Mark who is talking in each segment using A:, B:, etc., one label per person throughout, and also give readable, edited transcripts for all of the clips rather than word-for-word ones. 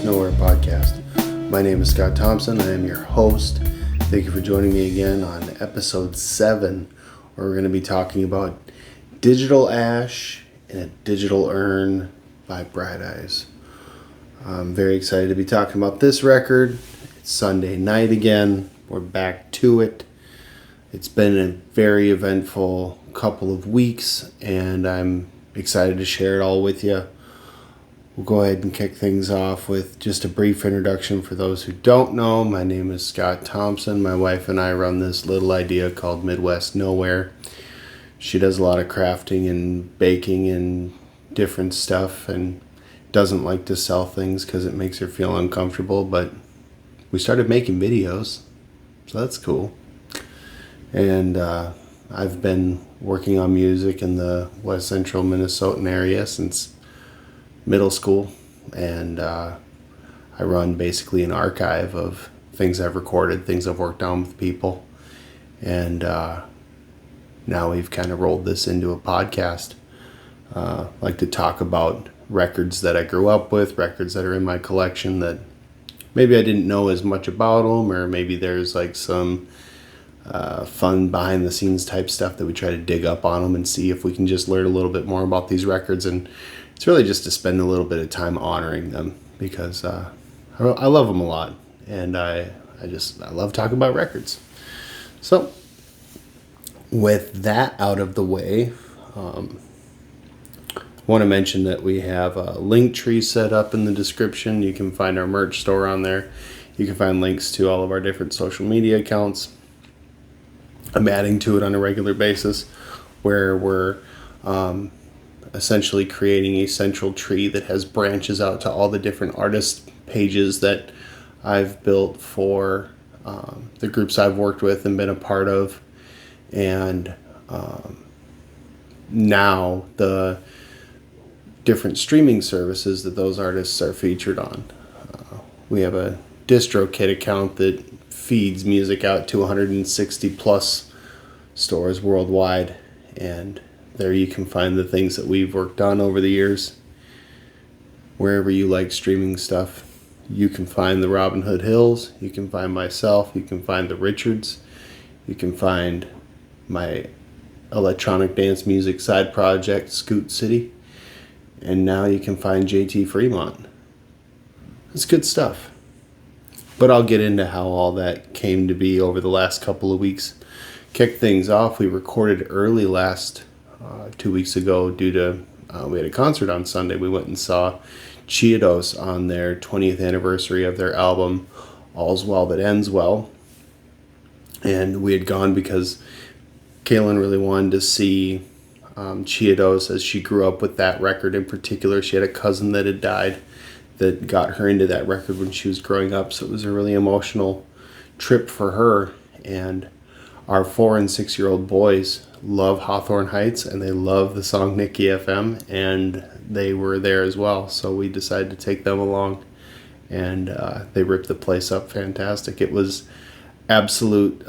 A: Nowhere podcast. My name is Scott Thompson. I am your host. Thank you for joining me again on episode 7, where we're going to be talking about Digital Ash and a Digital Urn by Bright Eyes. I'm very excited to be talking about this record. It's Sunday night again. We're back to it. It's been a very eventful couple of weeks, and I'm excited to share it all with you. We'll go ahead and kick things off with just a brief introduction for those who don't know. My name is Scott Thompson. My wife and I run this little idea called Midwest Nowhere. She does a lot of crafting and baking and different stuff and doesn't like to sell things because it makes her feel uncomfortable, but we started making videos, so that's cool. And I've been working on music in the west central Minnesotan area since middle school, and I run basically an archive of things I've recorded, things I've worked on with people, and now we've kind of rolled this into a podcast. I like to talk about records that I grew up with, records that are in my collection that maybe I didn't know as much about them, or maybe there's like some fun behind the scenes type stuff that we try to dig up on them and see if we can just learn a little bit more about these records. And it's really just to spend a little bit of time honoring them because I love them a lot, and I love talking about records. So with that out of the way, I want to mention that we have a Linktree set up in the description. You can find our merch store on there. You can find links to all of our different social media accounts. I'm adding to it on a regular basis, where we're essentially creating a central tree that has branches out to all the different artist pages that I've built for the groups I've worked with and been a part of. And now the different streaming services that those artists are featured on. We have a DistroKid account that feeds music out to 160 plus stores worldwide, and there you can find the things that we've worked on over the years. Wherever you like streaming stuff, you can find the Robin Hood Hills, you can find myself, you can find the Richards, you can find my electronic dance music side project, Scoot City, and now you can find JT Fremont. It's good stuff. But I'll get into how all that came to be over the last couple of weeks. Kick things off, we recorded early 2 weeks ago due to, we had a concert on Sunday. We went and saw Cheetos on their 20th anniversary of their album, All's Well That Ends Well. And we had gone because Kaylin really wanted to see Cheetos as she grew up with that record in particular. She had a cousin that had died that got her into that record when she was growing up, so it was a really emotional trip for her. And our 4 and 6 year old boys love Hawthorne Heights, and they love the song Nicky FM, and they were there as well, so we decided to take them along, and they ripped the place up fantastic. It was absolute,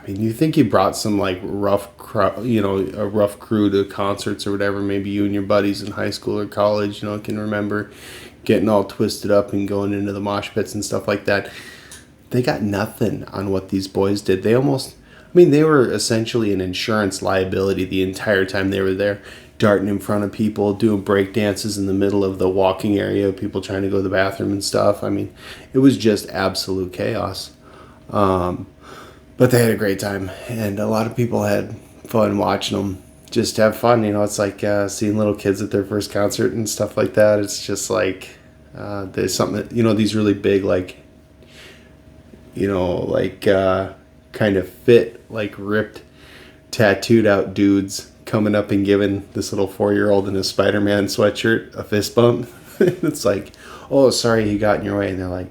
A: you think you brought some like a rough crew to concerts or whatever. Maybe you and your buddies in high school or college, can remember getting all twisted up and going into the mosh pits and stuff like that. They got nothing on what these boys did. They were essentially an insurance liability the entire time they were there, darting in front of people, doing break dances in the middle of the walking area, people trying to go to the bathroom and stuff. It was just absolute chaos. But they had a great time, and a lot of people had fun watching them just have fun. It's like seeing little kids at their first concert and stuff like that. It's just like there's something that, these really big, kind of fit, ripped, tattooed out dudes coming up and giving this little 4-year-old in a Spider-Man sweatshirt a fist bump. It's like, oh, sorry he got in your way. And they're like,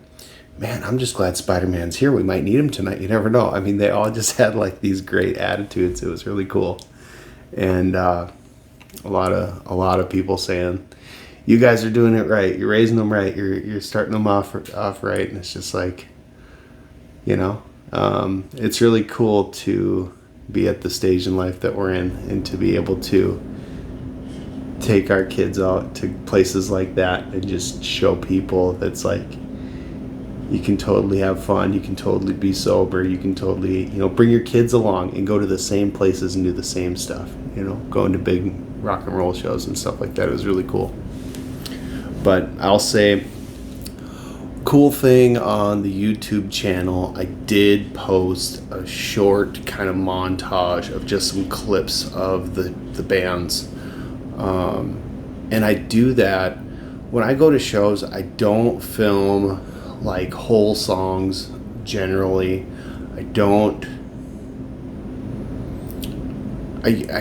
A: man, I'm just glad Spider-Man's here. We might need him tonight. You never know. They all just had these great attitudes. It was really cool. And a lot of people saying, you guys are doing it right. You're raising them right. You're starting them off right. And it's just like, it's really cool to be at the stage in life that we're in, and to be able to take our kids out to places like that and just show people that's like, you can totally have fun, you can totally be sober, you can totally, bring your kids along and go to the same places and do the same stuff, going to big rock and roll shows and stuff like that. It was really cool. But I'll say, cool thing on the YouTube channel, I did post a short kind of montage of just some clips of the bands. And I do that when I go to shows. I don't film like whole songs generally. I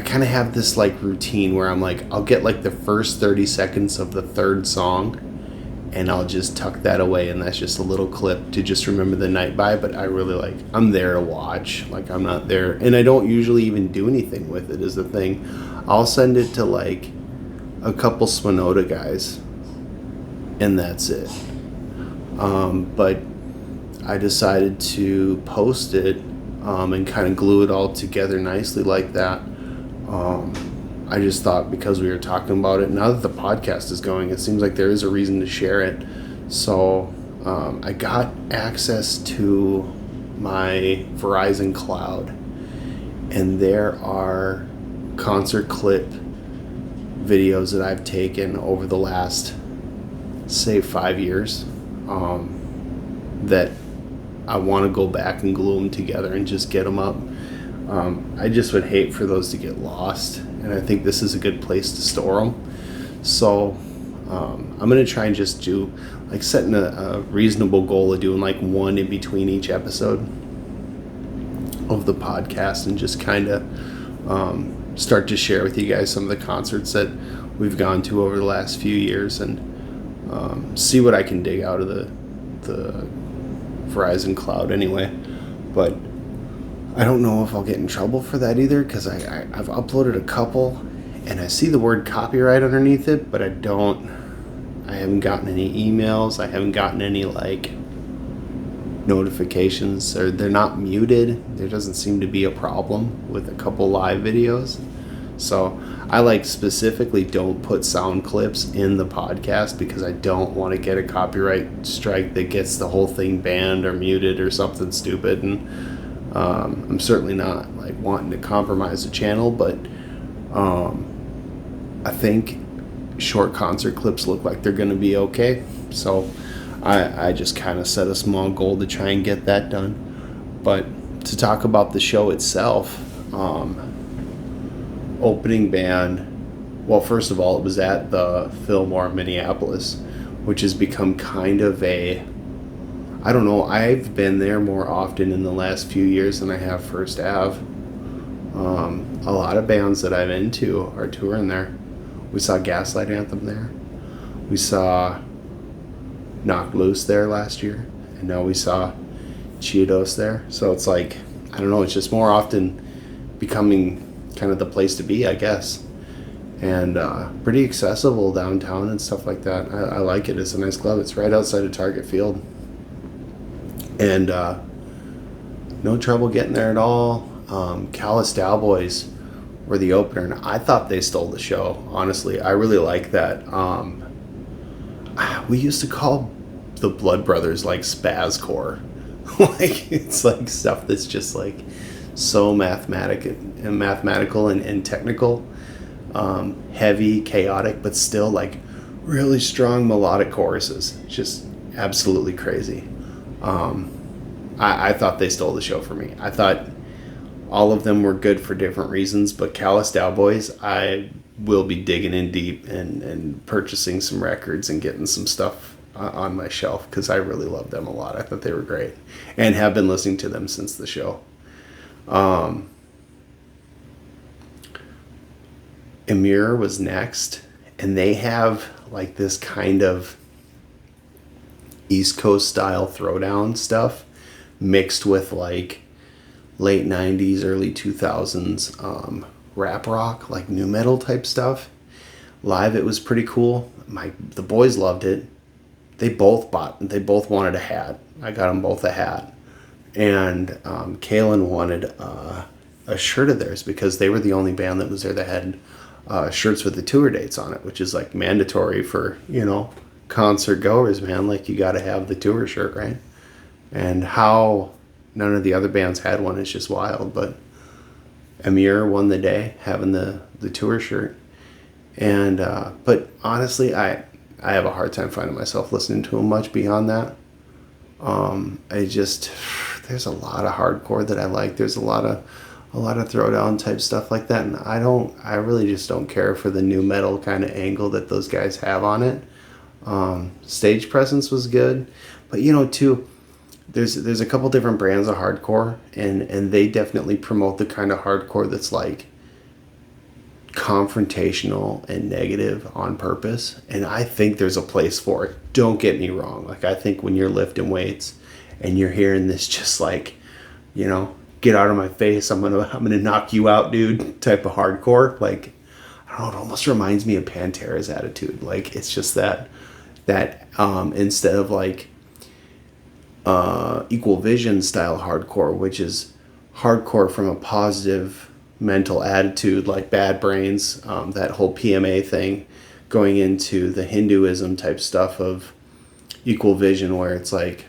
A: kind of have this like routine where I'm like, I'll get like the first 30 seconds of the third song and I'll just tuck that away, and that's just a little clip to just remember the night by. But I really I'm there to watch, like I'm not there, and I don't usually even do anything with it is the thing. I'll send it to like a couple Swenoda guys and that's it. But I decided to post it and kind of glue it all together nicely like that. I just thought, because we were talking about it, now that the podcast is going, it seems like there is a reason to share it. So I got access to my Verizon Cloud, and there are concert clip videos that I've taken over the last, say, 5 years, that I want to go back and glue them together and just get them up. I just would hate for those to get lost, and I think this is a good place to store them. So I'm going to try and just do, like, setting a reasonable goal of doing like one in between each episode of the podcast, and just kind of start to share with you guys some of the concerts that we've gone to over the last few years, and see what I can dig out of the Verizon Cloud anyway. But I don't know if I'll get in trouble for that either, because I've uploaded a couple and I see the word copyright underneath it, but I haven't gotten any emails, I haven't gotten any like notifications, or they're not muted. There doesn't seem to be a problem with a couple live videos. So I like specifically don't put sound clips in the podcast because I don't want to get a copyright strike that gets the whole thing banned or muted or something stupid. And I'm certainly not like wanting to compromise the channel, but I think short concert clips look like they're going to be okay. So I just kind of set a small goal to try and get that done. But to talk about the show itself, opening band, well, first of all, it was at the Fillmore, Minneapolis, which has become kind of a, I don't know, I've been there more often in the last few years than I have First Ave. A lot of bands that I'm into are touring there. We saw Gaslight Anthem there. We saw Knocked Loose there last year. And now we saw Cheetos there. So it's like, I don't know, it's just more often becoming kind of the place to be, I guess. And pretty accessible downtown and stuff like that. I like it. It's a nice club. It's right outside of Target Field. And no trouble getting there at all. Callous Cowboys were the opener, and I thought they stole the show. Honestly, I really like that. We used to call the Blood Brothers like spazcore. Like, it's like stuff that's just like so mathematical and technical, heavy, chaotic, but still like really strong melodic choruses. Just absolutely crazy. I thought they stole the show for me. I thought all of them were good for different reasons, but Callous Cowboys, I will be digging in deep and purchasing some records and getting some stuff on my shelf, because I really love them a lot. I thought they were great and have been listening to them since the show. Emir was next, and they have like this kind of East Coast style throwdown stuff mixed with like late 90s, early 2000s rap rock, like nu metal type stuff. Live, it was pretty cool. The boys loved it. They both wanted a hat. I got them both a hat. And Kalen wanted a shirt of theirs because they were the only band that was there that had shirts with the tour dates on it, which is like mandatory for, concert goers, man. Like, you got to have the tour shirt, right? And how none of the other bands had one is just wild. But Amir won the day having the tour shirt. And but honestly, I have a hard time finding myself listening to him much beyond that. There's a lot of hardcore that I like. There's a lot of throwdown type stuff like that, and I really just don't care for the new metal kind of angle that those guys have on it. Stage presence was good, but too, there's a couple different brands of hardcore, and they definitely promote the kind of hardcore that's like confrontational and negative on purpose, and I think there's a place for it. Don't get me wrong. Like, I think when you're lifting weights and you're hearing this just like, get out of my face, I'm gonna knock you out, dude, type of hardcore, like, I don't know, it almost reminds me of Pantera's attitude. Like, it's just that instead of like Equal Vision style hardcore, which is hardcore from a positive mental attitude, like Bad Brains, that whole PMA thing, going into the Hinduism type stuff of Equal Vision, where it's like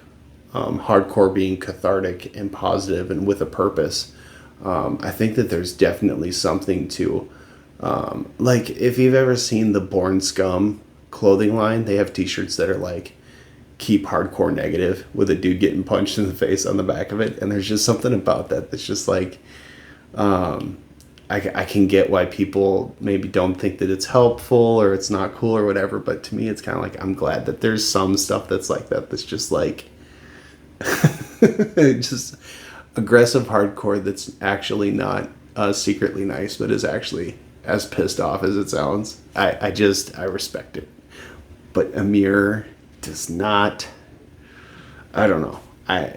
A: hardcore being cathartic and positive and with a purpose. I think that there's definitely something to, like, if you've ever seen the Born Scum clothing line, they have t-shirts that are like, keep hardcore negative, with a dude getting punched in the face on the back of it. And there's just something about that that's just like, I can get why people maybe don't think that it's helpful or it's not cool or whatever, but to me it's kind of like, I'm glad that there's some stuff that's like that, that's just like just aggressive hardcore that's actually not secretly nice, but is actually as pissed off as it sounds. I respect it. But Amir does not. I don't know.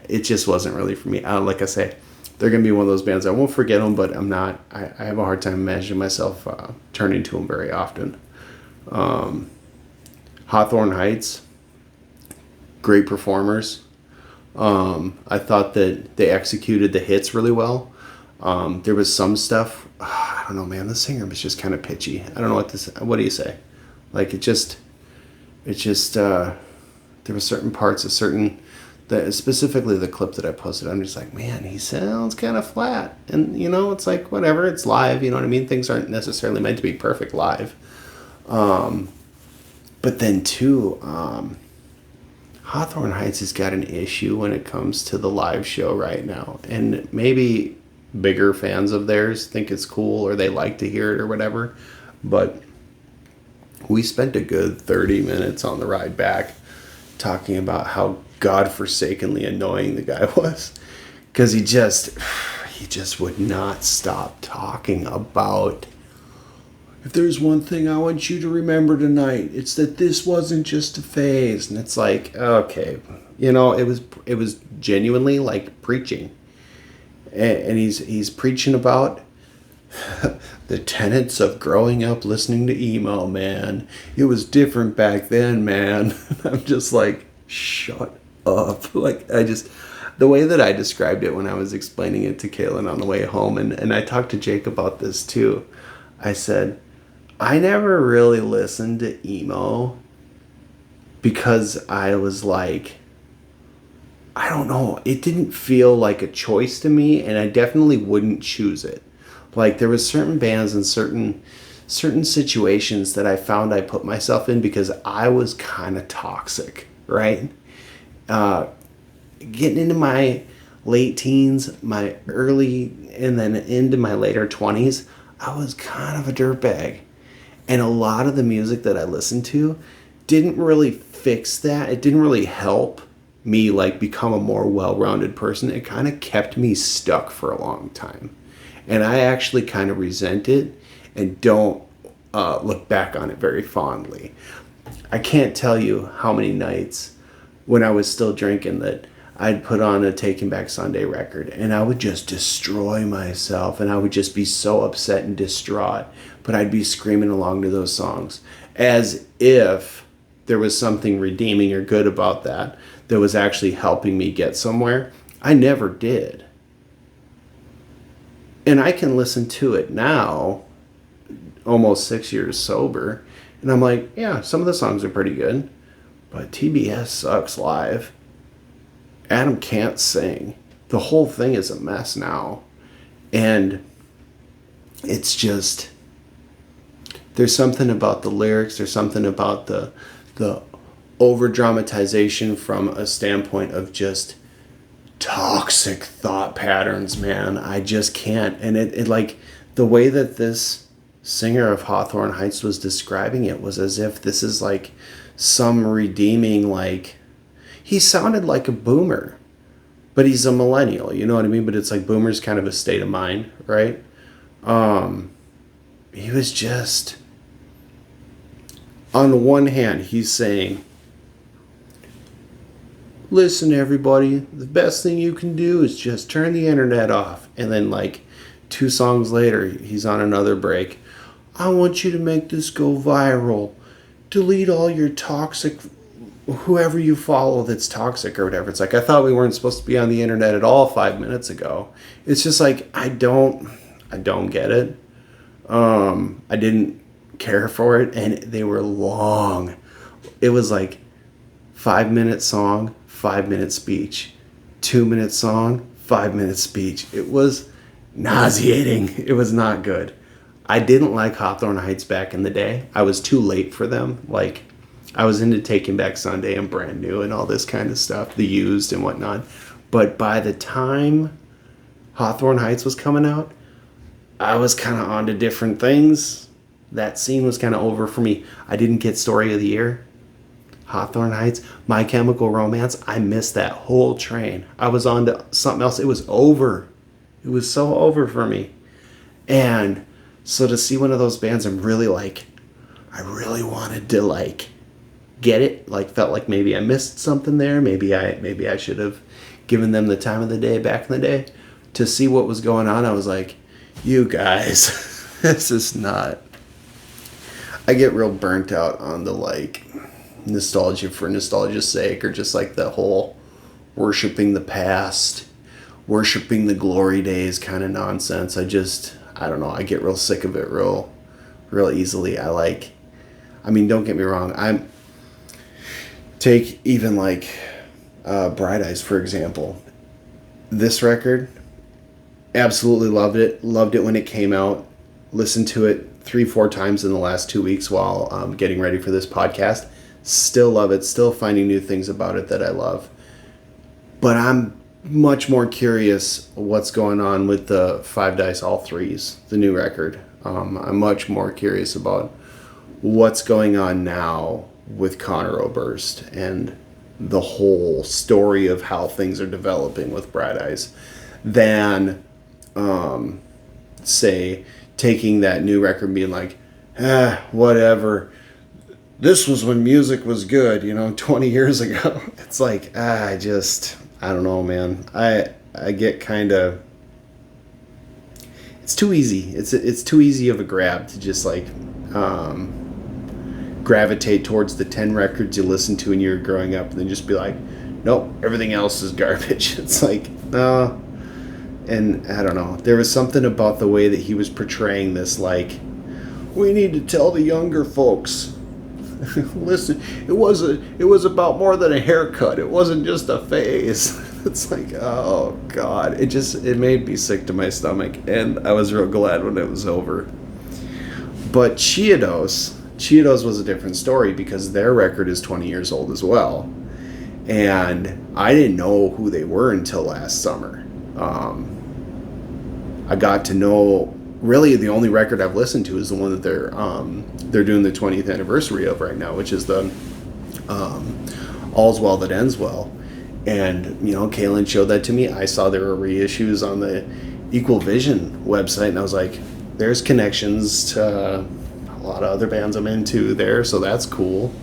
A: It just wasn't really for me. Like I say, they're going to be one of those bands. I won't forget them, but I'm not. I have a hard time imagining myself turning to them very often. Hawthorne Heights, great performers. I thought that they executed the hits really well. There was some stuff. I don't know, man. The singer was just kind of pitchy. I don't know what do you say? Like, there were certain parts, specifically the clip that I posted, I'm just like, man, he sounds kind of flat. And, it's like, whatever, it's live, you know what I mean? Things aren't necessarily meant to be perfect live. But then, too, Hawthorne Heights has got an issue when it comes to the live show right now. And maybe bigger fans of theirs think it's cool or they like to hear it or whatever. But we spent a good 30 minutes on the ride back talking about how godforsakenly annoying the guy was, because he just would not stop talking about, if there's one thing I want you to remember tonight, it's that this wasn't just a phase. And it's like, okay, it was genuinely like preaching, and he's preaching about the tenets of growing up listening to emo, man. It was different back then, man. I'm just like, shut up. Like, the way that I described it when I was explaining it to Kaylin on the way home, and I talked to Jake about this too. I said, I never really listened to emo because I was like, I don't know, it didn't feel like a choice to me, and I definitely wouldn't choose it. Like, there was certain bands and certain situations that I found I put myself in because I was kind of toxic, right? Getting into my late teens, my early, and then into my later 20s, I was kind of a dirtbag. And a lot of the music that I listened to didn't really fix that. It didn't really help me, like, become a more well-rounded person. It kind of kept me stuck for a long time. And I actually kind of resent it and don't look back on it very fondly. I can't tell you how many nights when I was still drinking that I'd put on a Taking Back Sunday record and I would just destroy myself, and I would just be so upset and distraught, but I'd be screaming along to those songs as if there was something redeeming or good about that was actually helping me get somewhere. I never did. And I can listen to it now almost 6 years sober. And I'm like, yeah, some of the songs are pretty good, but TBS sucks live. Adam can't sing. The whole thing is a mess now. And it's just, there's something about the lyrics, there's something about the over dramatization from a standpoint of just toxic thought patterns, man. I just can't. And it like, the way that this singer of Hawthorne Heights was describing it was as if this is like some redeeming, like, he sounded like a boomer, but he's a millennial, you know what I mean? But it's like boomer's kind of a state of mind, right? He was just, on the one hand, he's saying, listen, everybody, the best thing you can do is just turn the internet off. And then, like, 2 songs later, he's on another break. I want you to make this go viral. Delete all your toxic, whoever you follow that's toxic or whatever. It's like, I thought we weren't supposed to be on the internet at all 5 minutes ago. It's just like, I don't get it. I didn't care for it, and they were long. It was like 5-minute song, 5-minute speech, 2-minute song, 5-minute speech. It was nauseating. It was not good. I didn't like Hawthorne Heights back in the day. I was too late for them. Like, I was into Taking Back Sunday and Brand New and all this kind of stuff, The Used and whatnot. But by the time Hawthorne Heights was coming out, I was kind of on to different things. That scene was kind of over for me. I didn't get Story of the Year. Hawthorne Heights, My Chemical Romance, I missed that whole train. I was on to something else. It was over. It was so over for me. And so to see one of those bands, I'm really like, I really wanted to like get it. Like, felt like maybe I missed something there. Maybe I should have given them the time of the day back in the day. To see what was going on, I was like, you guys, this is not. I get real burnt out on the like nostalgia for nostalgia's sake, or just like the whole worshiping the past, worshiping the glory days kind of nonsense. I don't know, I get real sick of it real easily. I mean, don't get me wrong, take even like Bright Eyes, for example. This record, absolutely loved it when it came out. Listened to it 3-4 times in the last 2 weeks while getting ready for this podcast. Still love it, still finding new things about it that I love. But I'm much more curious what's going on with the Five Dice All Threes, the new record. I'm much more curious about what's going on now with Conor Oberst and the whole story of how things are developing with Bright Eyes than, say, taking that new record and being like, whatever. This was when music was good, 20 years ago. It's like, I don't know, man. I get kind of, it's too easy. It's too easy of a grab to just like gravitate towards the 10 records you listened to when you were growing up and then just be like, nope, everything else is garbage. It's like, no. And I don't know. There was something about the way that he was portraying this, like, we need to tell the younger folks, listen, it was about more than a haircut. It wasn't just a phase. It's like, oh God, it made me sick to my stomach, and I was real glad when it was over. But Chiodos was a different story because their record is 20 years old as well. And I didn't know who they were until last summer. I got to know, really the only record I've listened to is the one that they're doing the 20th anniversary of right now, which is the All's Well That Ends Well. And, Kaylin showed that to me. I saw there were reissues on the Equal Vision website, and I was like, there's connections to a lot of other bands I'm into there, so that's cool.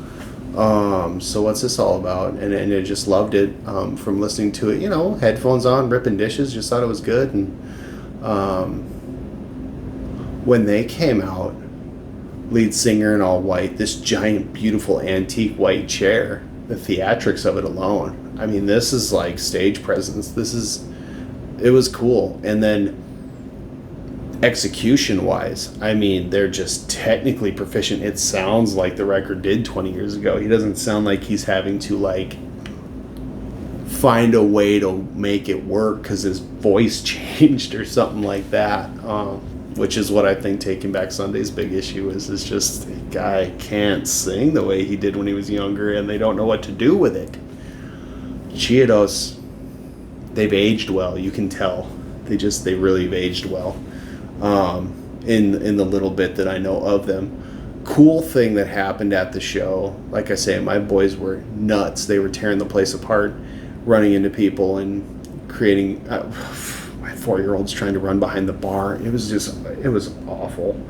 A: So what's this all about? And I just loved it from listening to it, headphones on, ripping dishes, just thought it was good. And when they came out, lead singer in all white, this giant, beautiful, antique white chair, the theatrics of it alone. I mean, this is like stage presence. It was cool. And then execution wise, I mean, they're just technically proficient. It sounds like the record did 20 years ago. He doesn't sound like he's having to like find a way to make it work because his voice changed or something like that, which is what I think Taking Back Sunday's big issue is just the guy can't sing the way he did when he was younger, and they don't know what to do with it. Chiodos, they've aged well. You can tell they really have aged well. In the little bit that I know of them. Cool thing that happened at the show, like I say, my boys were nuts. They were tearing the place apart, running into people and creating my 4-year-old's trying to run behind the bar. It was awful.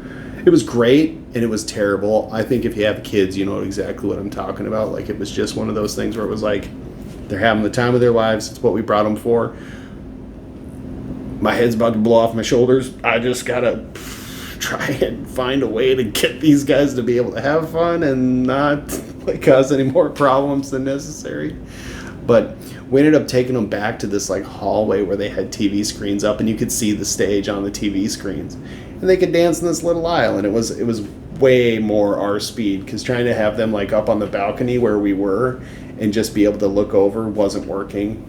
A: It was great and it was terrible. I think if you have kids, you know exactly what I'm talking about. Like, it was just one of those things where it was like they're having the time of their lives. It's what we brought them for. My head's about to blow off my shoulders. I just gotta try and find a way to get these guys to be able to have fun and not like cause any more problems than necessary. But we ended up taking them back to this like hallway where they had TV screens up, and you could see the stage on the TV screens, and they could dance in this little aisle, and it was way more our speed, because trying to have them like up on the balcony where we were and just be able to look over wasn't working.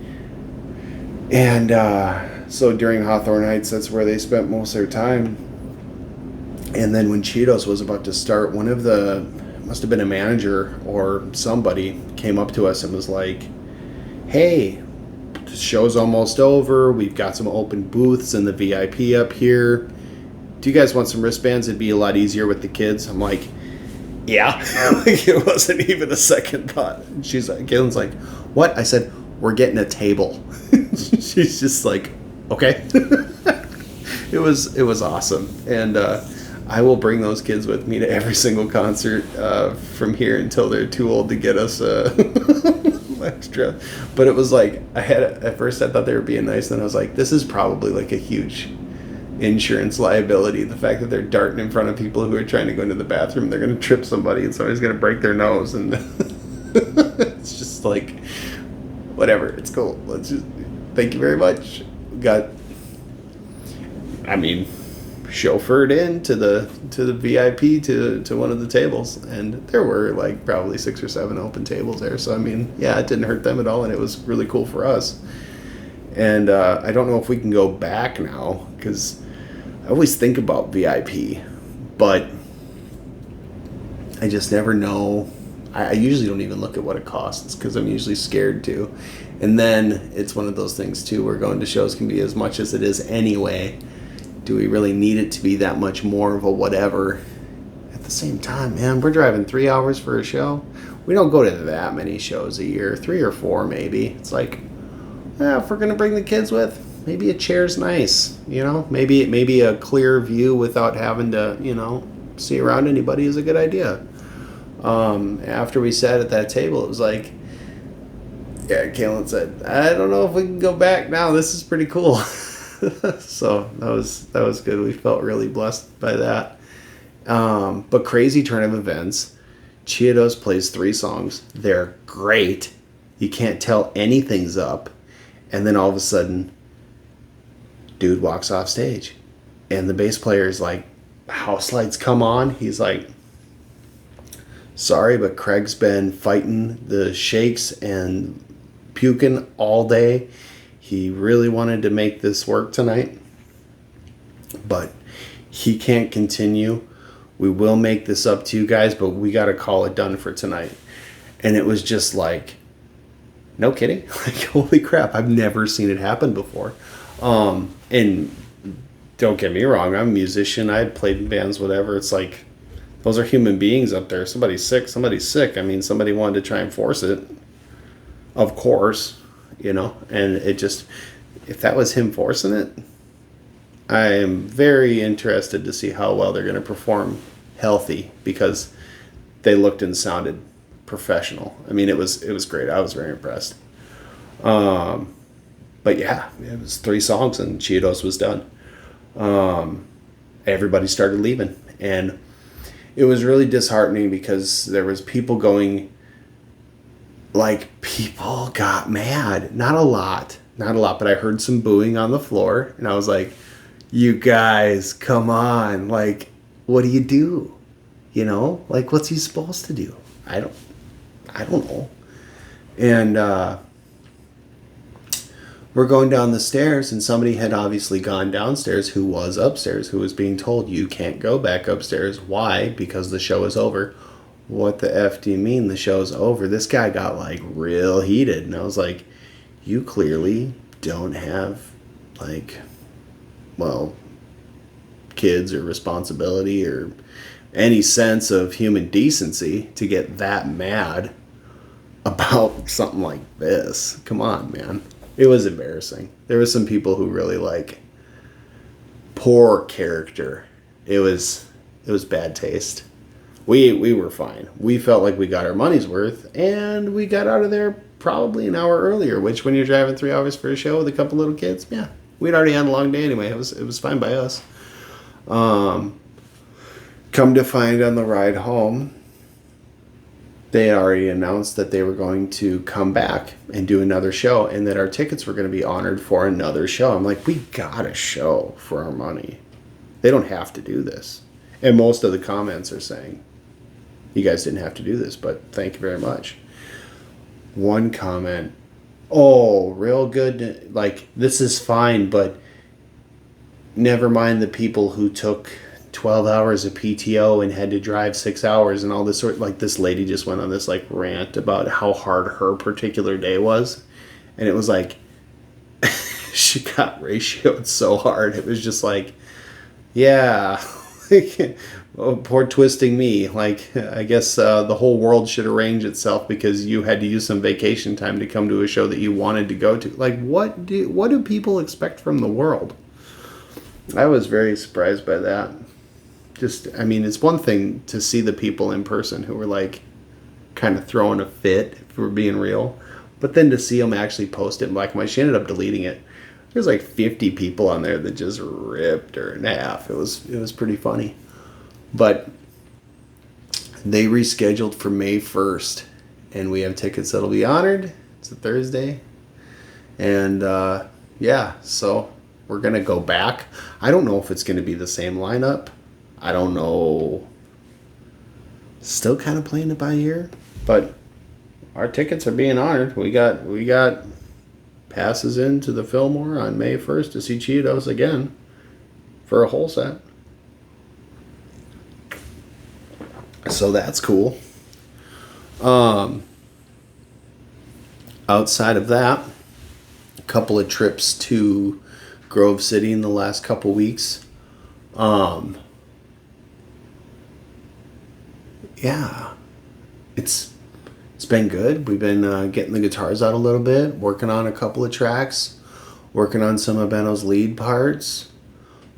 A: And so during Hawthorne Heights, that's where they spent most of their time. And then when Cheetos was about to start, one of the, must have been a manager or somebody, came up to us and was like, hey, the show's almost over. We've got some open booths in the VIP up here. Do you guys want some wristbands? It'd be a lot easier with the kids. I'm like, yeah. Like, it wasn't even a second thought. And she's like, Galen's like, what? I said, we're getting a table. She's just like, okay. It was awesome. And I will bring those kids with me to every single concert from here until they're too old to get us extra. But it was like, at first I thought they were being nice, and then I was like, this is probably like a huge insurance liability. The fact that they're darting in front of people who are trying to go into the bathroom, they're going to trip somebody and somebody's going to break their nose, and it's just like, whatever, it's cool. Let's just, thank you very much. Chauffeured in to the VIP to one of the tables, and there were like probably 6 or 7 open tables there. So I mean, yeah, it didn't hurt them at all, and it was really cool for us. And I don't know if we can go back now, because I always think about VIP, but I just never know. I usually don't even look at what it costs, because I'm usually scared to. And then it's one of those things too where going to shows can be as much as it is anyway. Do we really need it to be that much more of a whatever? At the same time, man, we're driving 3 hours for a show. We don't go to that many shows a year, 3 or 4 maybe. It's like, if we're going to bring the kids with, maybe a chair's nice, you know? Maybe a clear view without having to, see around anybody is a good idea. After we sat at that table, it was like, yeah, Kalen said, I don't know if we can go back now. This is pretty cool. So that was good. We felt really blessed by that. But crazy turn of events. Chiodos plays 3 songs. They're great. You can't tell anything's up. And then all of a sudden, dude walks off stage. And the bass player is like, house lights come on. He's like, sorry, but Craig's been fighting the shakes and puking all day. He really wanted to make this work tonight, but he can't continue. We will make this up to you guys, but we got to call it done for tonight. And it was just like, no kidding. Like, holy crap. I've never seen it happen before. And don't get me wrong. I'm a musician. I played in bands, whatever. It's like, those are human beings up there. Somebody's sick. I mean, somebody wanted to try and force it. Of course, and it just, if that was him forcing it, I am very interested to see how well they're going to perform healthy, because they looked and sounded professional. I mean, it was great. I was very impressed. But yeah, it was 3 songs and Cheetos was done. Everybody started leaving, and it was really disheartening, because there was people going, like, people got mad. Not a lot, but I heard some booing on the floor, and I was like, You guys, come on. Like, what do you do? You know? Like, what's he supposed to do? I don't know. And we're going down the stairs, and somebody had obviously gone downstairs who was upstairs, who was being told, you can't go back upstairs. Why? Because the show is over. What the F do you mean the show's over? This guy got like real heated, and I was like, you clearly don't have like, well, kids or responsibility or any sense of human decency to get that mad about something like this. Come on, man. It was embarrassing. There was some people who really like poor character. It was bad taste. We were fine. We felt like we got our money's worth, and we got out of there probably an hour earlier, which when you're driving 3 hours for a show with a couple little kids, yeah. We'd already had a long day anyway. It was fine by us. Come to find on the ride home, they had already announced that they were going to come back and do another show, and that our tickets were going to be honored for another show. I'm like, we got a show for our money. They don't have to do this. And most of the comments are saying, you guys didn't have to do this, but thank you very much. One comment, oh, real good. Like, this is fine, but never mind the people who took 12 hours of PTO and had to drive 6 hours and all this sort. Like, this lady just went on this like rant about how hard her particular day was, and it was like she got ratioed so hard. It was just like, yeah, oh, poor twisting me. Like, I guess the whole world should arrange itself because you had to use some vacation time to come to a show that you wanted to go to. Like, what do people expect from the world? I was very surprised by that. Just, I mean, it's one thing to see the people in person who were like kind of throwing a fit, if we're being real, but then to see them actually post it in black and white. She ended up deleting it. There's like 50 people on there that just ripped her in half. It was pretty funny. But they rescheduled for May 1st, and we have tickets that'll be honored. It's a Thursday. And yeah, so we're going to go back. I don't know if it's going to be the same lineup. I don't know. Still kind of playing it by ear, but our tickets are being honored. We got passes into the Fillmore on May 1st to see Cheetos again for a whole set. So that's cool. Outside of that, a couple of trips to Grove City in the last couple weeks. Yeah, it's been good. We've been getting the guitars out a little bit, working on a couple of tracks, working on some of Benno's lead parts.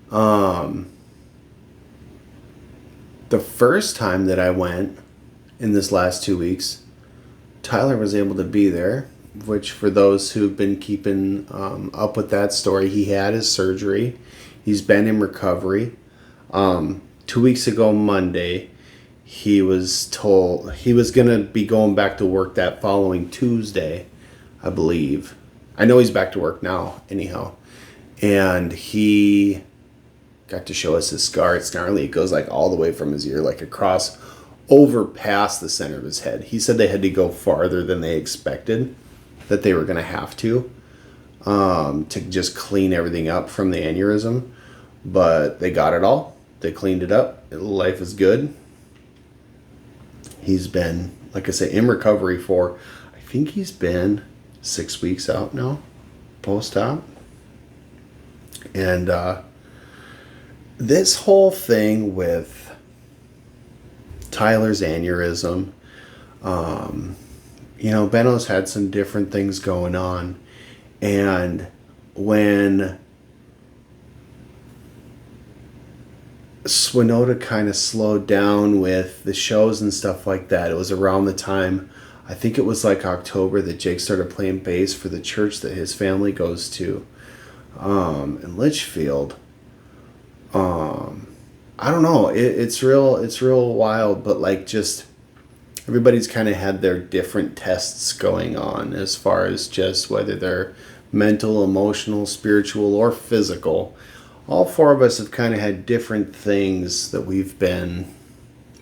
A: The first time that I went in this last 2 weeks, Tyler was able to be there, which for those who've been keeping up with that story, he had his surgery. He's been in recovery. 2 weeks ago Monday, he was told he was going to be going back to work that following Tuesday, I believe. I know he's back to work now, anyhow. And he got to show us his scar. It's gnarly. It goes like all the way from his ear, like across, over past the center of his head. He said they had to go farther than they expected, that they were going to have to just clean everything up from the aneurysm. But they got it all. They cleaned it up. Life is good. He's been, like I say, in recovery for, I think he's been 6 weeks out now, post-op. And this whole thing with Tyler's aneurysm, Benno's had some different things going on. And when Swenoda kind of slowed down with the shows and stuff like that, it was around the time, I think it was like October, that Jake started playing bass for the church that his family goes to in Litchfield. I don't know, it's real wild, but like, just everybody's kind of had their different tests going on as far as just whether they're mental, emotional, spiritual, or physical. all four of us have kind of had different things that we've been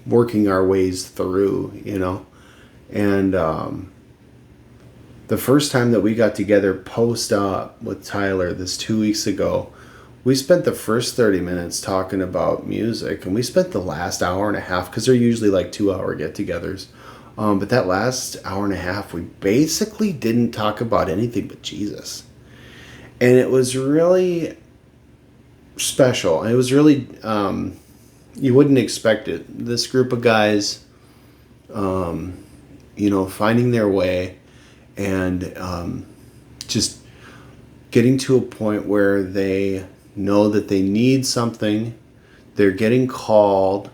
A: working our ways through, you know. And the first time that we got together post-op with Tyler this 2 weeks ago, we spent the first 30 minutes talking about music, and we spent the last hour and a half, because they're usually like 2-hour get-togethers. But that last hour and a half, we basically didn't talk about anything but Jesus. And it was really special. It was really, you wouldn't expect it. This group of guys, finding their way and just getting to a point where they know that they need something, they're getting called,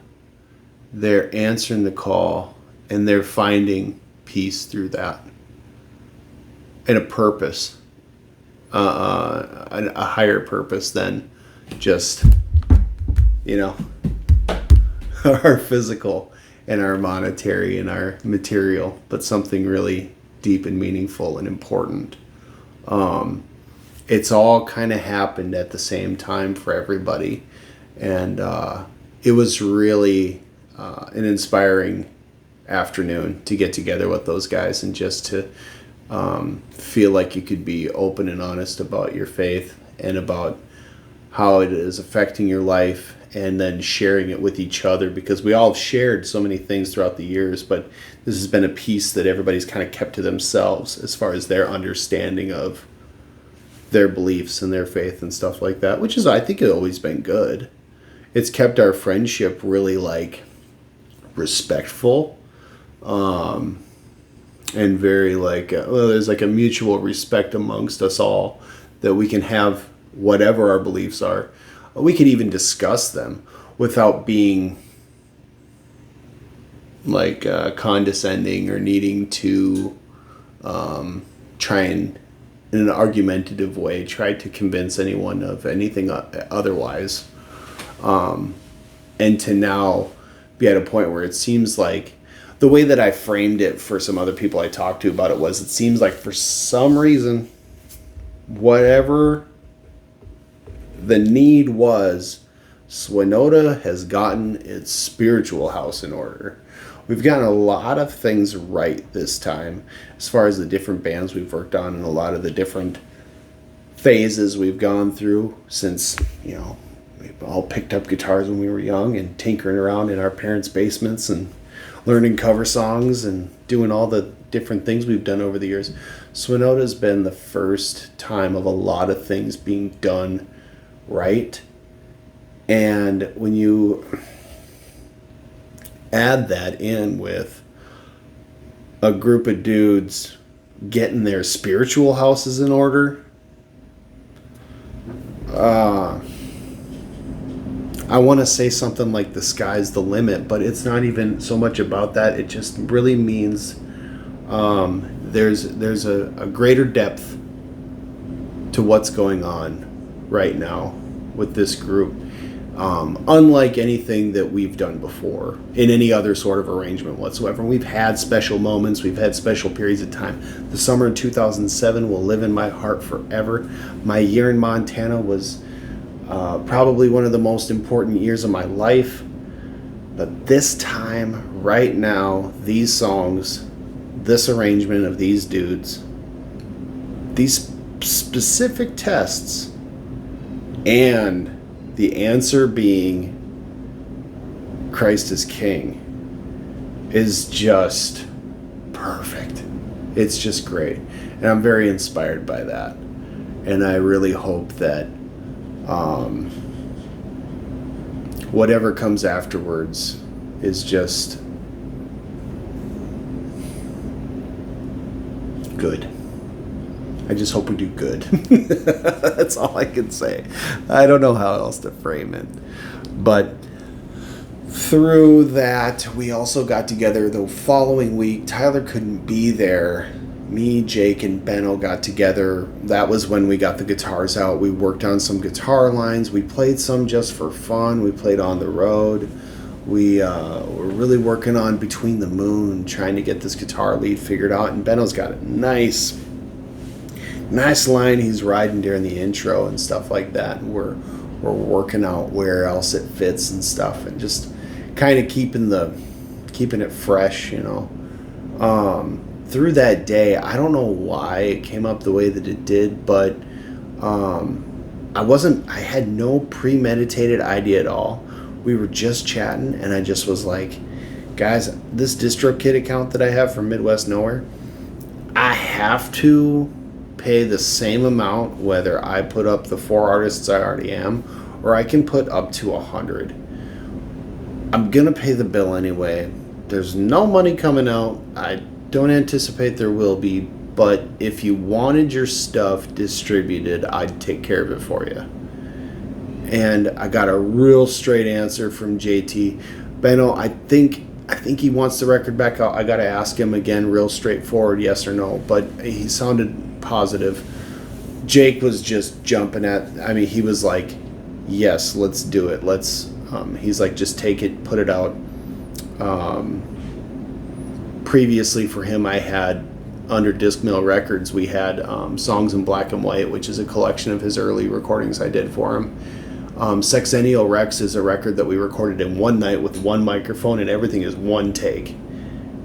A: they're answering the call, and they're finding peace through that. And a purpose, a higher purpose than just, our physical and our monetary and our material, but something really deep and meaningful and important. It's all kind of happened at the same time for everybody. And it was really an inspiring afternoon to get together with those guys and just to feel like you could be open and honest about your faith and about how it is affecting your life, and then sharing it with each other, because we all have shared so many things throughout the years, but this has been a piece that everybody's kind of kept to themselves as far as their understanding of their beliefs and their faith and stuff like that, which is, I think, it's always been good. It's kept our friendship really respectful, and very there's a mutual respect amongst us all, that we can have whatever our beliefs are. We could even discuss them without being condescending or needing to try and, in an argumentative way, try to convince anyone of anything otherwise. And to now be at a point where it seems like, the way that I framed it for some other people I talked to about it was, it seems like for some reason, whatever the need was, Swenoda has gotten its spiritual house in order. We've gotten a lot of things right this time, as far as the different bands we've worked on and a lot of the different phases we've gone through since, we've all picked up guitars when we were young and tinkering around in our parents' basements and learning cover songs and doing all the different things we've done over the years. Swenoda's been the first time of a lot of things being done right. And when you add that in with a group of dudes getting their spiritual houses in order, I want to say something like the sky's the limit, but it's not even so much about that. It just really means there's a greater depth to what's going on right now with this group, unlike anything that we've done before in any other sort of arrangement whatsoever. We've had special moments, we've had special periods of time. The summer of 2007 will live in my heart forever. My year in Montana was probably one of the most important years of my life. But this time, right now, these songs, this arrangement of these dudes, these specific tests, and the answer being Christ is King, is just perfect. It's just great. And I'm very inspired by that. And I really hope that whatever comes afterwards is just good. I just hope we do good. That's all I can say. I don't know how else to frame it. But through that, we also got together the following week. Tyler couldn't be there. Me, Jake, and Benno got together. That was when we got the guitars out. We worked on some guitar lines. We played some just for fun. We played on the road. We were really working on Between the Moon, trying to get this guitar lead figured out. And Benno's got a nice line he's riding during the intro and stuff like that. And we're we're working out where else it fits and stuff, and just kind of keeping it fresh, through that day. I don't know why it came up the way that it did, but I had no premeditated idea at all. We were just chatting, and I just was like, guys, this DistroKid account that I have from Midwest Nowhere, I have to pay the same amount whether I put up the 4 artists I already am, or I can put up to 100. I'm gonna pay the bill anyway. There's no money coming out. I don't anticipate there will be, but if you wanted your stuff distributed, I'd take care of it for you. And I got a real straight answer from JT. Benno, I think he wants the record back out. I got to ask him again, real straightforward, yes or no. But he sounded positive. Jake was just jumping he was like, yes, let's do it. He's like, just take it, put it out. Previously for him, I had, under Discmill Records, we had Songs in Black and White, which is a collection of his early recordings I did for him. Sexennial Rex is a record that we recorded in one night with one microphone, and everything is one take.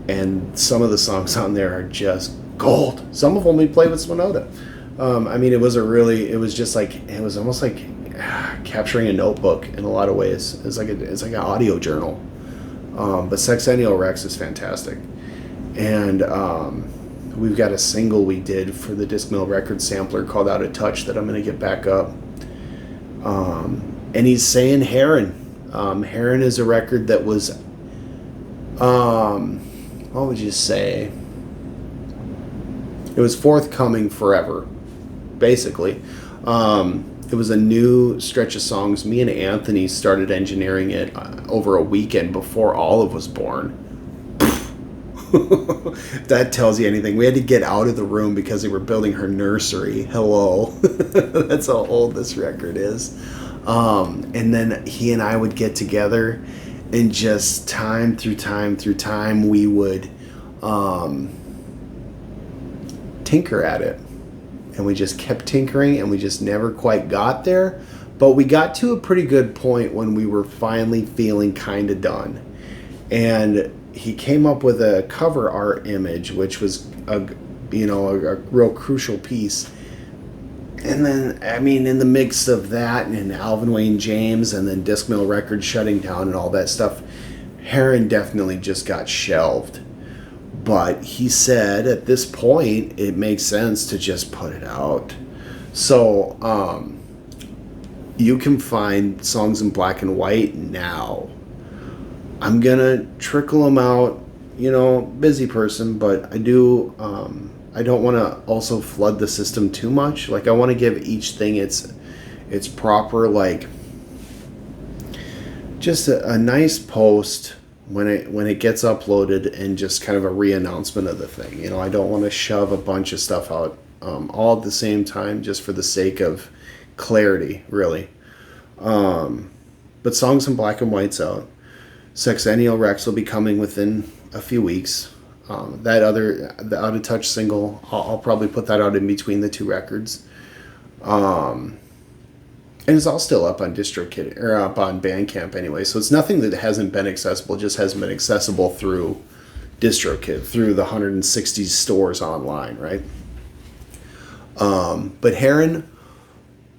A: And some of the songs on there are just gold. Some of them we played with Swenoda. It was almost like capturing a notebook in a lot of ways. It's like an audio journal. But Sexennial Rex is fantastic. And we've got a single we did for the Discmill Records sampler called Out of Touch that I'm going to get back up. And he's saying Heron. Heron is a record that was, what would you say? It was forthcoming forever, basically. It was a new stretch of songs. Me and Anthony started engineering it over a weekend before Olive was born. If that tells you anything. We had to get out of the room because they were building her nursery. Hello. That's how old this record is. And then he and I would get together, and just time through time, we would tinker at it. And we just kept tinkering, and we just never quite got there. But we got to a pretty good point when we were finally feeling kind of done. And he came up with a cover art image, which was a real crucial piece. And then, in the mix of that and Alvin Wayne James and then Discmill Records shutting down and all that stuff, Heron definitely just got shelved. But he said at this point, it makes sense to just put it out. So, you can find Songs in Black and White now. I'm gonna trickle them out, busy person, but I do, I don't want to also flood the system too much. Like, I want to give each thing its proper, just a nice post when it gets uploaded, and just kind of a re-announcement of the thing. I don't want to shove a bunch of stuff out all at the same time, just for the sake of clarity, really. But Songs in Black and White's out. Sexennial Rex will be coming within a few weeks. The Out of Touch single, I'll probably put that out in between the two records. And it's all still up on DistroKid, or up on Bandcamp anyway. So it's nothing that hasn't been accessible, just hasn't been accessible through DistroKid, through the 160 stores online, right? But Heron,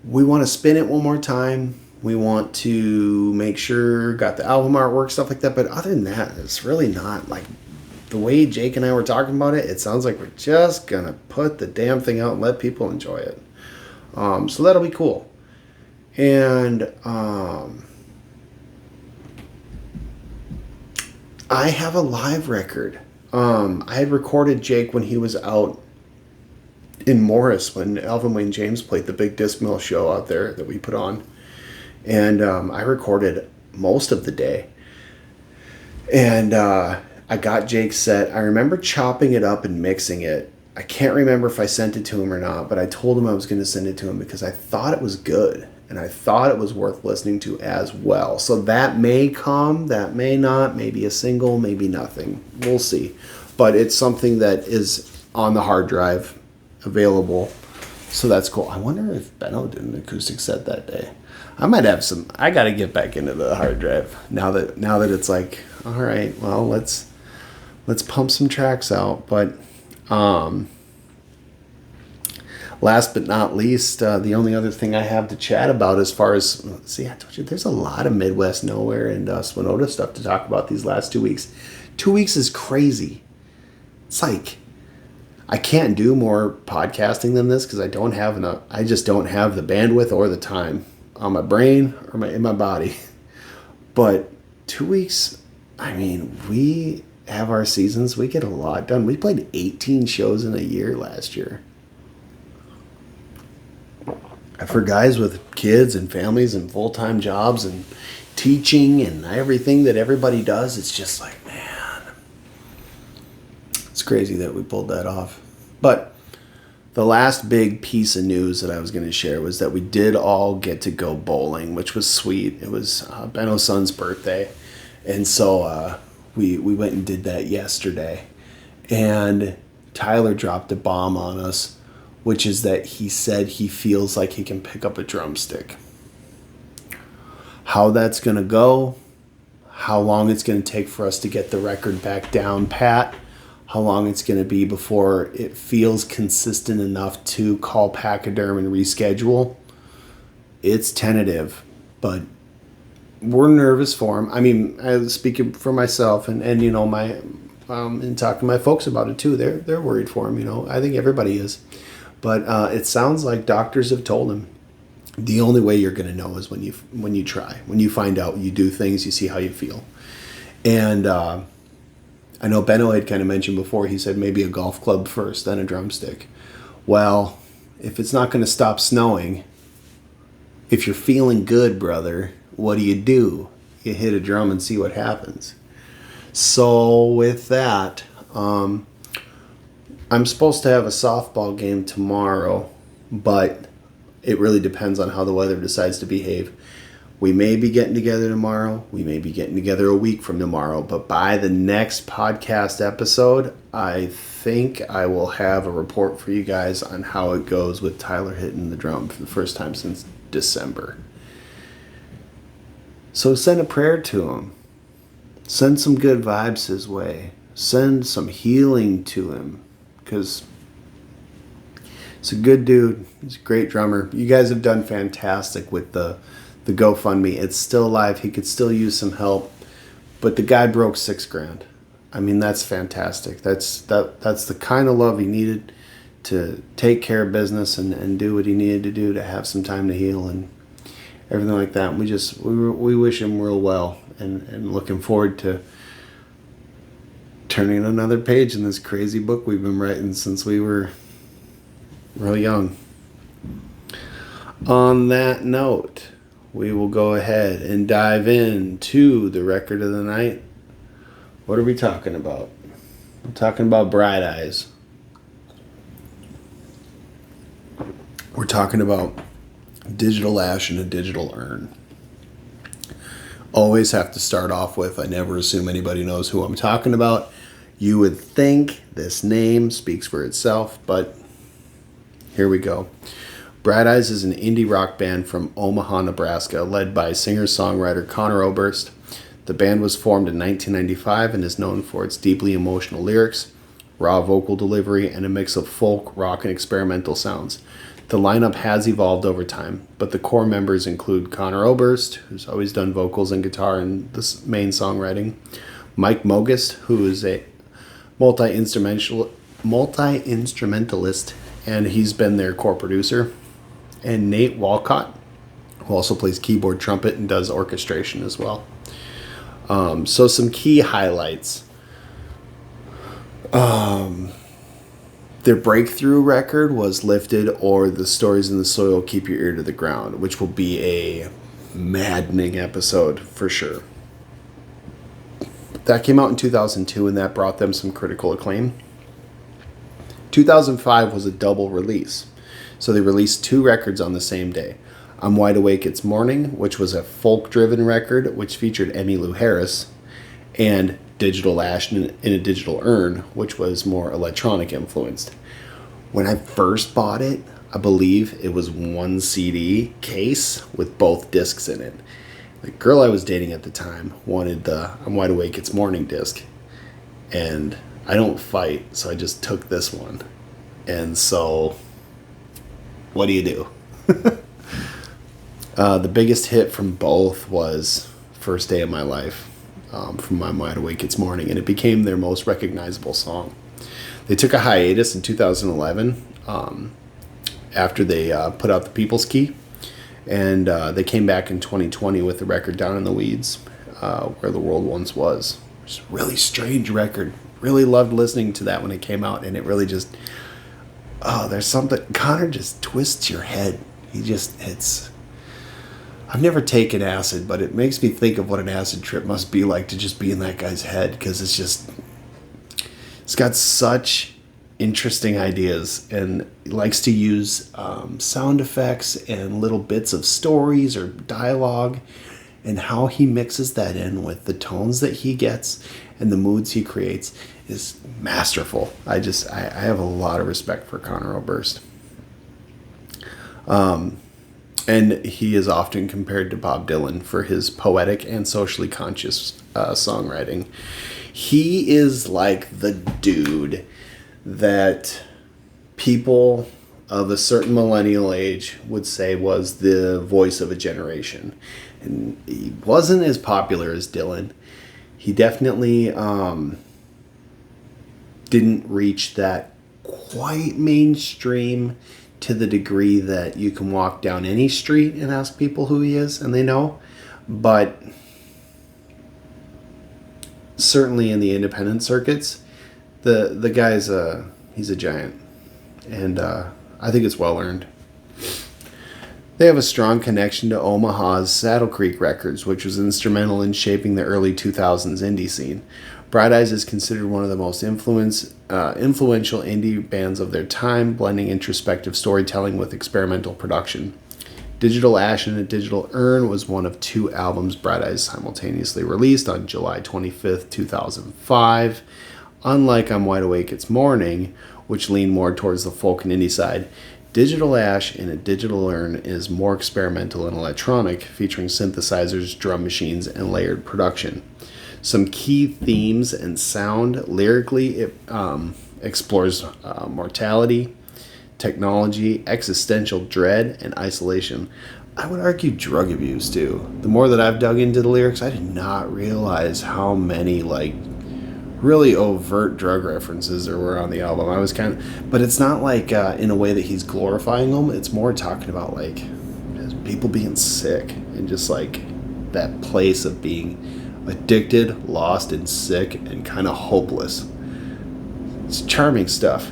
A: we want to spin it one more time. We want to make sure, got the album artwork, stuff like that. But other than that, it's really not the way Jake and I were talking about it. It sounds like we're just going to put the damn thing out and let people enjoy it. So that'll be cool. And I have a live record. I had recorded Jake when he was out in Morris, when Alvin Wayne James played the big Discmill show out there that we put on. And I recorded most of the day. And I got Jake's set. I remember chopping it up and mixing it. I can't remember if I sent it to him or not, but I told him I was going to send it to him because I thought it was good. And I thought it was worth listening to as well. So that may come, that may not, maybe a single, maybe nothing. We'll see. But it's something that is on the hard drive, available. So that's cool. I wonder if Benno did an acoustic set that day. I might have some. I got to get back into the hard drive now that it's like, all right, well, let's pump some tracks out. But last but not least, the only other thing I have to chat about as far as, see, I told you there's a lot of Midwest Nowhere and Swenoda stuff to talk about these last 2 weeks. 2 weeks is crazy. It's like, I can't do more podcasting than this because I don't have enough. I just don't have the bandwidth or the time on my brain or in my body. But 2 weeks, I mean, we have our seasons. We get a lot done. We played 18 shows in a year last year. And for guys with kids and families and full-time jobs and teaching and everything that everybody does, it's just like, man, it's crazy that we pulled that off. But the last big piece of news that I was going to share was that we did all get to go bowling, which was sweet. It was Benno's son's birthday. And so we went and did that yesterday. And Tyler dropped a bomb on us, which is that he said he feels like he can pick up a drumstick. How that's going to go, how long it's going to take for us to get the record back down pat, how long it's going to be before it feels consistent enough to call Pachyderm and reschedule. It's tentative, but we're nervous for him. I mean, I speak for myself and you know, my and talking to my folks about it too. They're worried for him, you know. I think everybody is. But it sounds like doctors have told him the only way you're going to know is when you try. When you find out, you do things, you see how you feel. And I know Benno had kind of mentioned before, he said maybe a golf club first, then a drumstick. Well, if it's not going to stop snowing, if you're feeling good, brother, what do? You hit a drum and see what happens. So with that, I'm supposed to have a softball game tomorrow, but it really depends on how the weather decides to behave. We may be getting together tomorrow. We may be getting together a week from tomorrow. But by the next podcast episode, I think I will have a report for you guys on how it goes with Tyler hitting the drum for the first time since December. So send a prayer to him. Send some good vibes his way. Send some healing to him. Because he's a good dude. He's a great drummer. You guys have done fantastic with the GoFundMe. It's still alive. He could still use some help. But the guy broke $6,000. I mean, that's fantastic. That's the kind of love he needed to take care of business and do what he needed to do to have some time to heal and everything like that. We wish him real well and looking forward to turning another page in this crazy book we've been writing since we were real young. On that note, we will go ahead and dive into the record of the night. What are we talking about? We're talking about Bright Eyes. We're talking about Digital Ash and a Digital Urn. Always have to start off with, I never assume anybody knows who I'm talking about. You would think this name speaks for itself, but here we go. Bright Eyes is an indie rock band from Omaha, Nebraska, led by singer-songwriter Connor Oberst. The band was formed in 1995 and is known for its deeply emotional lyrics, raw vocal delivery, and a mix of folk, rock, and experimental sounds. The lineup has evolved over time, but the core members include Connor Oberst, who's always done vocals and guitar and the main songwriting, Mike Mogist, who is a multi-instrumentalist, and he's been their core producer, and Nate Walcott, who also plays keyboard, trumpet, and does orchestration as well. So some key highlights. Their breakthrough record was Lifted or The Stories in the Soil Keep Your Ear to the Ground, which will be a maddening episode for sure. That came out in 2002 and that brought them some critical acclaim. 2005 was a double release. So they released 2 records on the same day. I'm Wide Awake It's Morning, which was a folk-driven record, which featured Emmylou Harris, and Digital Ash in a Digital Urn, which was more electronic influenced. When I first bought it, I believe it was one CD case with both discs in it. The girl I was dating at the time wanted the I'm Wide Awake It's Morning disc. And I don't fight, so I just took this one. And so, what do you do? The biggest hit from both was First Day of My Life from I'm Wide Awake It's Morning, and it became their most recognizable song. They took a hiatus in 2011 after they put out The People's Key, and they came back in 2020 with the record Down in the Weeds, Where the World Once Was. It's a really strange record. Really loved listening to that when it came out, and it really just, there's something, Connor just twists your head. I've never taken acid, but it makes me think of what an acid trip must be like to just be in that guy's head, because it's got such interesting ideas, and he likes to use sound effects and little bits of stories or dialogue, and how he mixes that in with the tones that he gets and the moods he creates is masterful. I have a lot of respect for Conor Oberst. And he is often compared to Bob Dylan for his poetic and socially conscious songwriting. He is like the dude that people of a certain millennial age would say was the voice of a generation. And he wasn't as popular as Dylan. He definitely didn't reach that quite mainstream to the degree that you can walk down any street and ask people who he is and they know. But certainly in the independent circuits, the guy's he's a giant. And I think it's well earned. They have a strong connection to Omaha's Saddle Creek Records, which was instrumental in shaping the early 2000s indie scene. Bright Eyes is considered one of the most influential indie bands of their time, blending introspective storytelling with experimental production. Digital Ash and a Digital Urn was one of two albums Bright Eyes simultaneously released on July 25th, 2005. Unlike I'm Wide Awake It's Morning, which leaned more towards the folk and indie side, Digital Ash in a Digital Urn is more experimental and electronic, featuring synthesizers, drum machines, and layered production. Some key themes and sound. Lyrically, it explores mortality, technology, existential dread, and isolation. I would argue drug abuse, too. The more that I've dug into the lyrics, I did not realize how many, really overt drug references there were on the album. I was but it's not in a way that he's glorifying them. It's more talking about just people being sick and just that place of being addicted, lost, and sick, and kind of hopeless. It's charming stuff.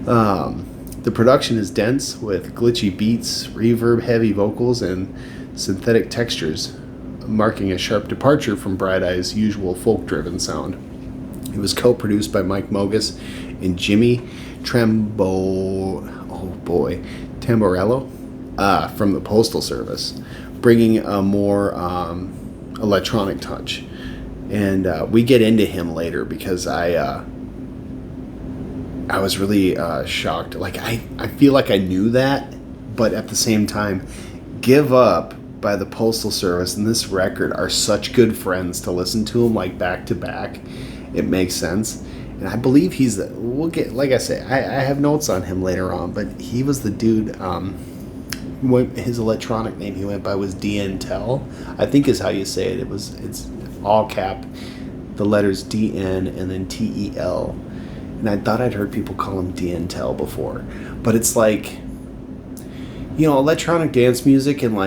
A: The production is dense with glitchy beats, reverb-heavy vocals, and synthetic textures, marking a sharp departure from Bright Eye's usual folk-driven sound. It was co-produced by Mike Mogus and Jimmy Tamborello from the Postal Service, bringing a more electronic touch. And we get into him later because I was really shocked. I feel like I knew that, but at the same time, Give Up by the Postal Service and this record are such good friends to listen to them back to back. It makes sense. And I believe he's like I say, I have notes on him later on, but he was the dude. His electronic name he went by was DN Tel, I think is how you say it. It's all cap, the letters DN and then TEL. And I thought I'd heard people call him DN Tel before, but it's electronic dance music and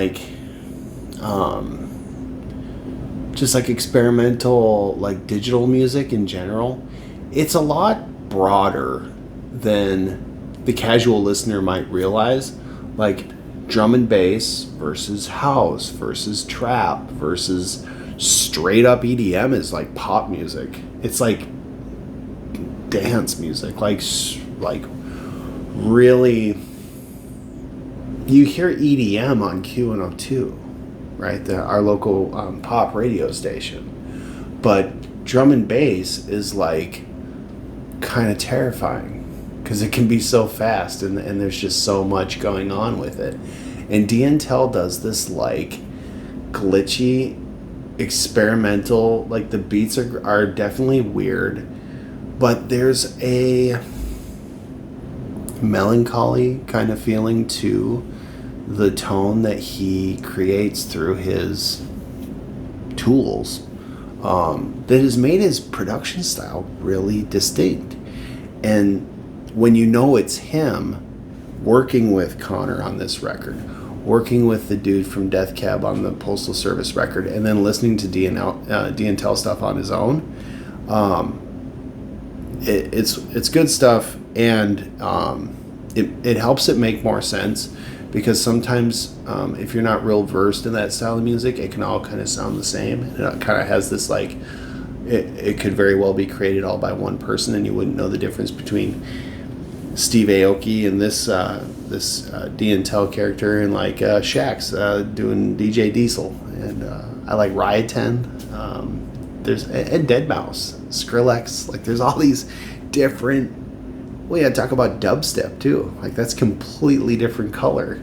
A: just experimental digital music in general. It's a lot broader than the casual listener might realize. Drum and bass versus house versus trap versus straight up EDM is pop music. It's dance music, really. You hear EDM on Q102, right? Our local pop radio station. But drum and bass is kind of terrifying because it can be so fast, and there's just so much going on with it. And D&Tel does this like glitchy, experimental, like the beats are definitely weird, but there's a melancholy kind of feeling to the tone that he creates through his tools, that has made his production style really distinct. And when you know it's him working with Connor on this record, working with the dude from Death Cab on the Postal Service record, and then listening to D&Tel stuff on his own, it's good stuff, and it helps it make more sense, because sometimes if you're not real versed in that style of music, it can all kind of sound the same, and it kind of has this like, it could very well be created all by one person, and you wouldn't know the difference between Steve Aoki and this D&Tel character, and like Shax doing DJ Diesel, and I like Riot 10. There's and Deadmau5, Skrillex. Like there's all these different. Well, yeah, talk about dubstep too. Like that's completely different color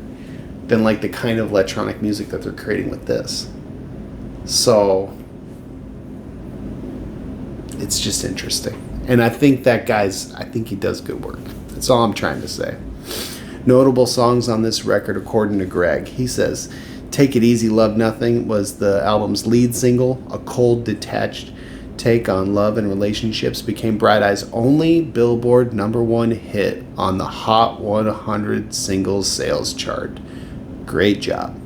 A: than like the kind of electronic music that they're creating with this. So it's just interesting, and I think he does good work. That's all I'm trying to say. Notable songs on this record, according to Greg. He says, Take It Easy, Love Nothing was the album's lead single. A cold, detached take on love and relationships became Bright Eye's only Billboard #1 hit on the Hot 100 singles sales chart. Great job.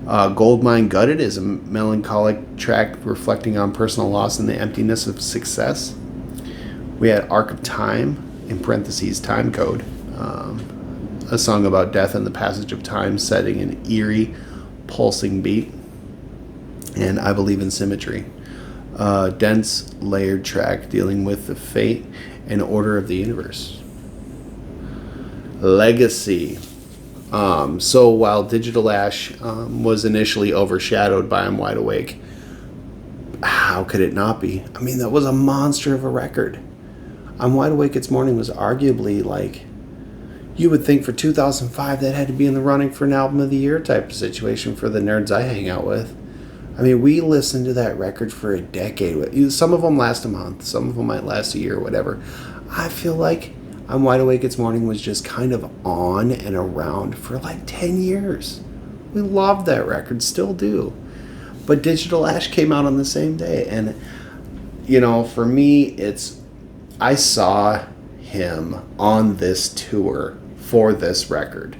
A: Goldmine Gutted is a melancholic track reflecting on personal loss and the emptiness of success. We had Arc of Time, in parentheses, Time Code, a song about death and the passage of time, setting an eerie, pulsing beat. And I Believe in Symmetry, dense, layered track dealing with the fate and order of the universe. Legacy. So while Digital Ash was initially overshadowed by I'm Wide Awake, how could it not be? I mean, that was a monster of a record. I'm Wide Awake It's Morning was arguably like, you would think for 2005 that had to be in the running for an album of the year type of situation for the nerds I hang out with. I mean, we listened to that record for a decade. Some of them last a month, some of them might last a year, whatever. I feel like I'm Wide Awake It's Morning was just kind of on and around for like 10 years. We loved that record, still do. But Digital Ash came out on the same day. And, you know, for me, I saw him on this tour for this record.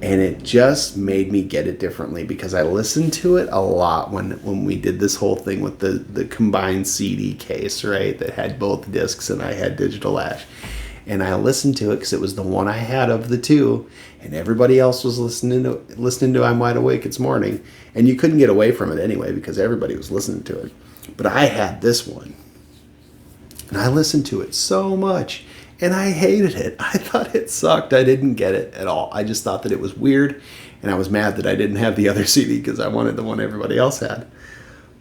A: And it just made me get it differently, because I listened to it a lot when we did this whole thing with the combined CD case, right? That had both discs, and I had Digital Ash. And I listened to it because it was the one I had of the two, and everybody else was listening to I'm Wide Awake It's Morning, and you couldn't get away from it anyway because everybody was listening to it. But I had this one, and I listened to it so much, and I hated it. I thought it sucked. I didn't get it at all. I just thought that it was weird, and I was mad that I didn't have the other CD because I wanted the one everybody else had.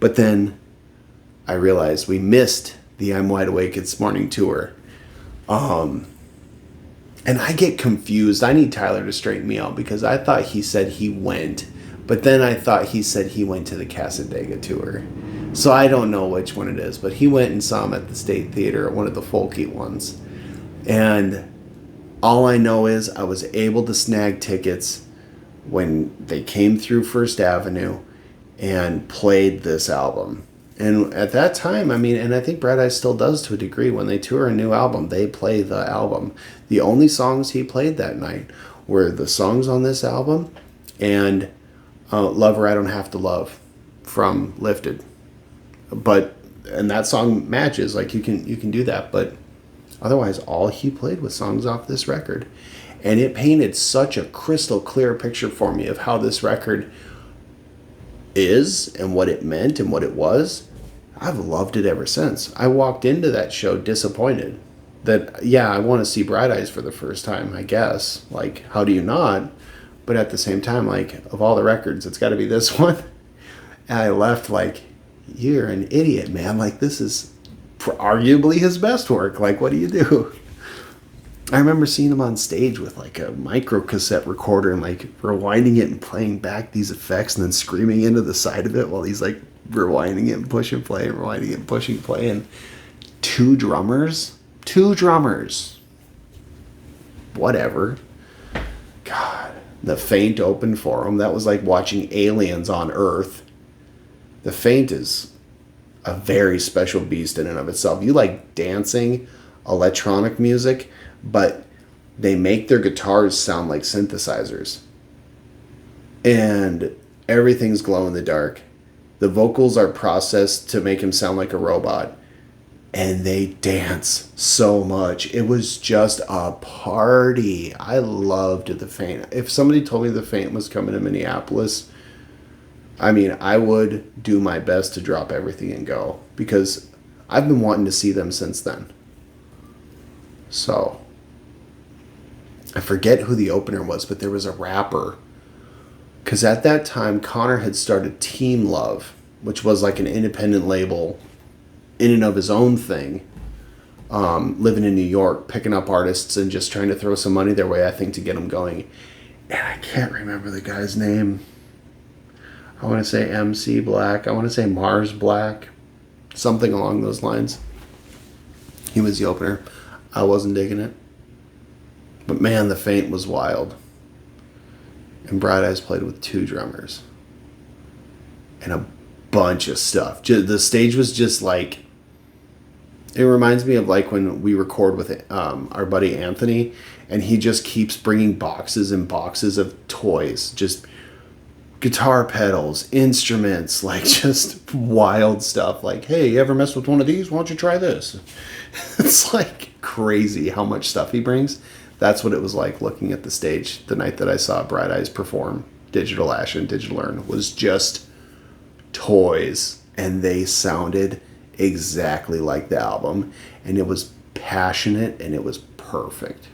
A: But then I realized we missed the I'm Wide Awake It's Morning tour. And I get confused. I need Tyler to straighten me out, because I thought he said he went, but then I thought he said he went to the Cassadaga tour. So I don't know which one it is, but he went and saw him at the State Theater, one of the folky ones. And all I know is I was able to snag tickets when they came through First Avenue and played this album. And at that time, I mean, and I think Bright Eyes still does to a degree, when they tour a new album, they play the album. The only songs he played that night were the songs on this album and Lover I Don't Have to Love from Lifted. And that song matches, like you can do that, but otherwise all he played was songs off this record. And it painted such a crystal clear picture for me of how this record is and what it meant and what it was. I've loved it ever since. I walked into that show disappointed that, yeah, I want to see Bright Eyes for the first time, I guess. Like, how do you not? But at the same time, like, of all the records, it's got to be this one. And I left like, you're an idiot, man. Like, this is arguably his best work. Like, what do you do? I remember seeing him on stage with like a micro cassette recorder and like rewinding it and playing back these effects and then screaming into the side of it while he's like rewinding it and pushing play and rewinding it and pushing play. And two drummers, whatever. God, the Faint opened for him. That was like watching aliens on Earth. The Faint is a very special beast in and of itself. You like dancing, electronic music, but they make their guitars sound like synthesizers. And everything's glow in the dark. The vocals are processed to make him sound like a robot. And they dance so much. It was just a party. I loved the Faint. If somebody told me the Faint was coming to Minneapolis, I mean, I would do my best to drop everything and go. Because I've been wanting to see them since then. So, I forget who the opener was, but there was a rapper. Because at that time, Connor had started Team Love, which was like an independent label in and of his own thing, living in New York, picking up artists and just trying to throw some money their way, I think, to get them going. And I can't remember the guy's name. I want to say MC Black. I want to say Mars Black. Something along those lines. He was the opener. I wasn't digging it. But man, the Faint was wild. And Bright Eyes played with two drummers. And a bunch of stuff. The stage was just like, it reminds me of like when we record with our buddy Anthony, and he just keeps bringing boxes and boxes of toys, just guitar pedals, instruments, like just wild stuff. Like, hey, you ever mess with one of these? Why don't you try this? It's like crazy how much stuff he brings. That's what it was like looking at the stage the night that I saw Bright Eyes perform Digital Ash and Digital Urn. Was just toys, and they sounded exactly like the album, and it was passionate and it was perfect.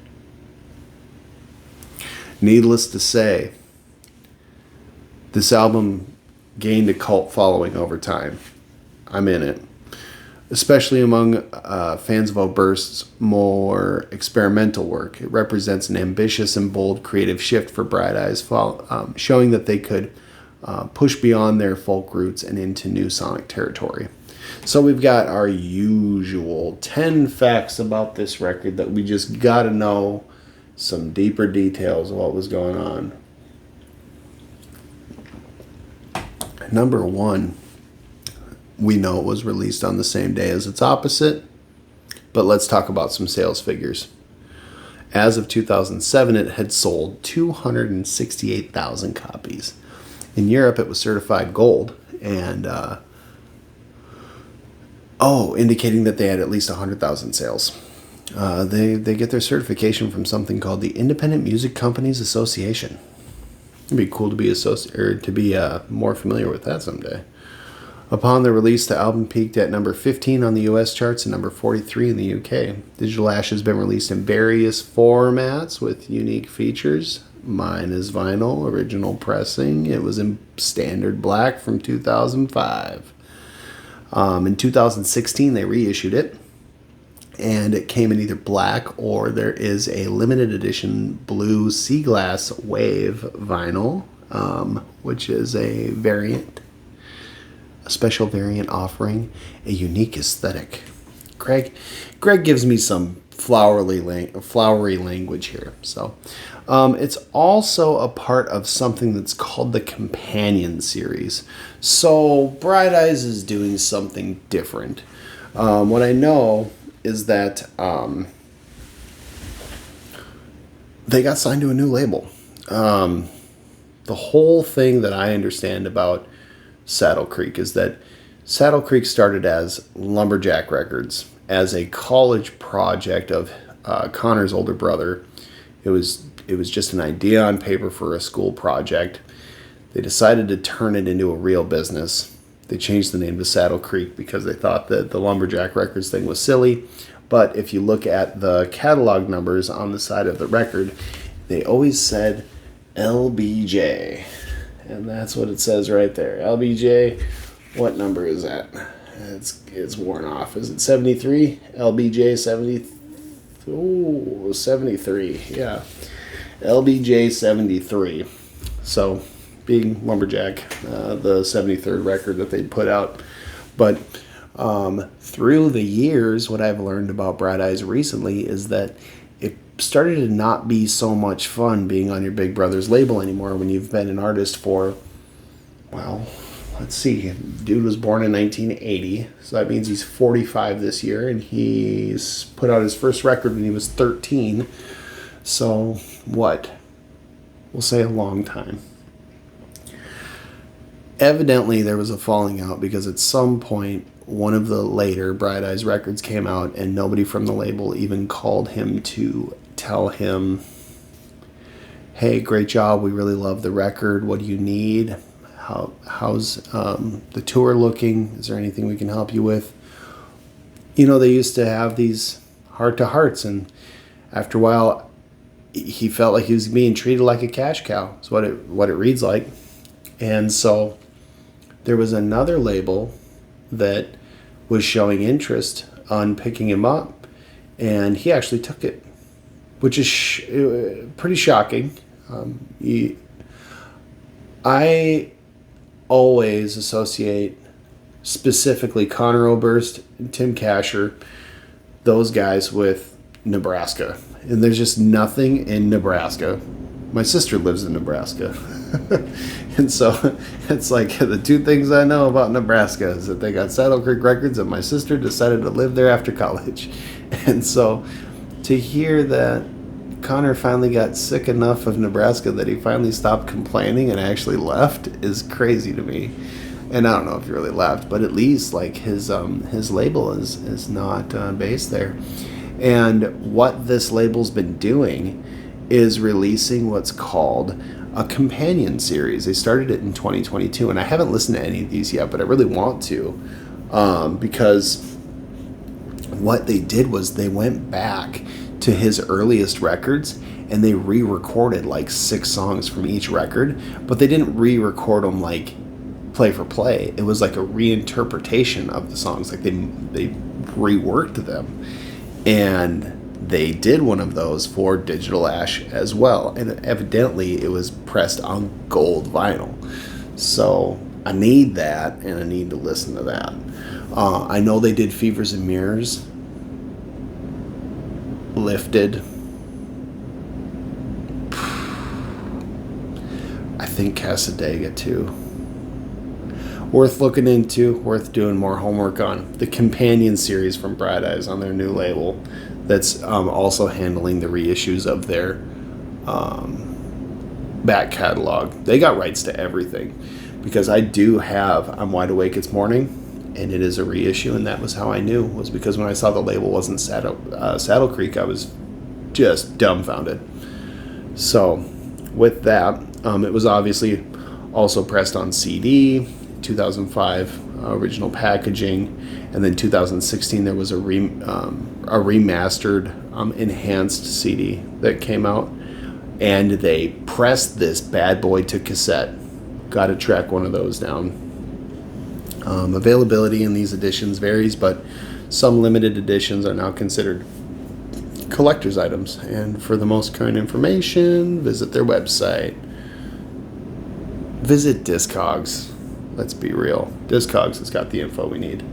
A: Needless to say, this album gained a cult following over time. I'm in it, especially among fans of Oberst's more experimental work. It represents an ambitious and bold creative shift for Bright Eyes, showing that they could push beyond their folk roots and into new sonic territory. So we've got our usual 10 facts about this record that we just got to know some deeper details of what was going on. Number one, we know it was released on the same day as its opposite, but let's talk about some sales figures. As of 2007, it had sold 268,000 copies. In Europe, it was certified gold, and indicating that they had at least 100,000 sales. They get their certification from something called the Independent Music Companies Association. It'd be cool to be more familiar with that someday. Upon the release, the album peaked at number 15 on the US charts and number 43 in the UK. Digital Ash has been released in various formats with unique features. Mine is vinyl, original pressing. It was in standard black from 2005. In 2016, they reissued it, and it came in either black or there is a limited edition blue sea glass wave vinyl, which is a special variant offering a unique aesthetic. Greg gives me some flowery language here. So it's also a part of something that's called the Companion Series. So Bright Eyes is doing something different. What I know is that they got signed to a new label. The whole thing that I understand about Saddle Creek is that Saddle Creek started as Lumberjack Records, as a college project of Connor's older brother. It was just an idea on paper for a school project. They decided to turn it into a real business. They changed the name to Saddle Creek because they thought that the Lumberjack Records thing was silly. But if you look at the catalog numbers on the side of the record, they always said LBJ. And that's what it says right there. LBJ, what number is that? It's worn off. Is it 73? LBJ 70? Oh, 73. Yeah. LBJ 73. So, being Lumberjack, the 73rd record that they'd put out. But through the years, what I've learned about Bright Eyes recently is that it started to not be so much fun being on your big brother's label anymore when you've been an artist for, well, let's see, dude was born in 1980, so that means he's 45 this year, and he's put out his first record when he was 13. So, what? We'll say a long time. Evidently, there was a falling out because at some point, one of the later Bright Eyes records came out, and nobody from the label even called him to tell him, hey, great job, we really love the record, what do you need? How's the tour looking? Is there anything we can help you with? You know, they used to have these heart-to-hearts, and after a while, he felt like he was being treated like a cash cow. That's what it reads like. And so there was another label that was showing interest on picking him up, and he actually took it, which is pretty shocking. I always associate specifically Connor Oberst and Tim Kasher, those guys, with Nebraska. And there's just nothing in Nebraska. My sister lives in Nebraska. And so it's like the two things I know about Nebraska is that they got Saddle Creek Records, and my sister decided to live there after college. And so to hear that Connor finally got sick enough of Nebraska that he finally stopped complaining and actually left is crazy to me. And I don't know if he really left, but at least like his label is not based there. And what this label's been doing is releasing what's called a companion series. They started it in 2022, and I haven't listened to any of these yet, but I really want to, because what they did was they went back to his earliest records and they re-recorded like 6 songs from each record, but they didn't re-record them like play for play. It was like a reinterpretation of the songs, like they reworked them. And they did one of those for Digital Ash as well, and evidently it was pressed on gold vinyl. So I need that, and I need to listen to that. I know they did Fevers and Mirrors, Lifted, I think Cassadaga too. Worth looking into, worth doing more homework on. The companion series from Bright Eyes on their new label that's also handling the reissues of their back catalog. They got rights to everything, because I do have I'm Wide Awake It's Morning, and it is a reissue, and that was how I knew, was because when I saw the label wasn't Saddle Creek, I was just dumbfounded. So with that, it was obviously also pressed on CD, 2005 original packaging, and then 2016 there was a remastered enhanced CD that came out, and they pressed this bad boy to cassette. Got to track one of those down. Availability in these editions varies, but some limited editions are now considered collector's items, and for the most current information, visit their website. Visit Discogs. Let's be real. Discogs has got the info we need.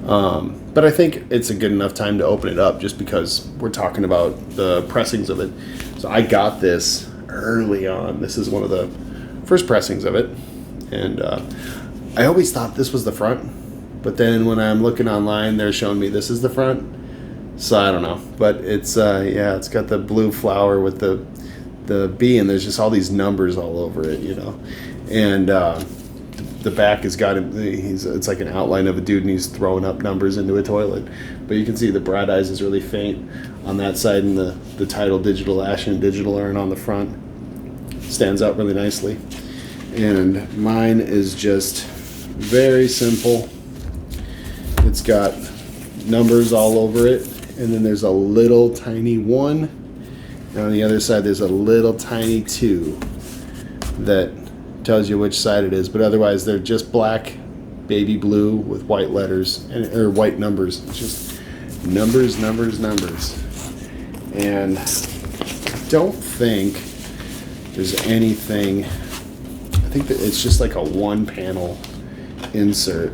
A: But I think it's a good enough time to open it up, just because we're talking about the pressings of it. So I got this early on. This is one of the first pressings of it. And I always thought this was the front. But then when I'm looking online, they're showing me this is the front. So I don't know. But it's, it's got the blue flower with the B, and there's just all these numbers all over it, you know. And the back has got him. It's like an outline of a dude, and he's throwing up numbers into a toilet. But you can see the Bright Eyes is really faint on that side, and the title Digital Ash and Digital Urn on the front stands out really nicely. And mine is just very simple. It's got numbers all over it, and then there's a little tiny 1, and on the other side there's a little tiny 2 that tells you which side it is, but otherwise they're just black, baby blue with white letters or white numbers. It's just numbers. And I don't think there's anything. I think that it's just like a one panel insert.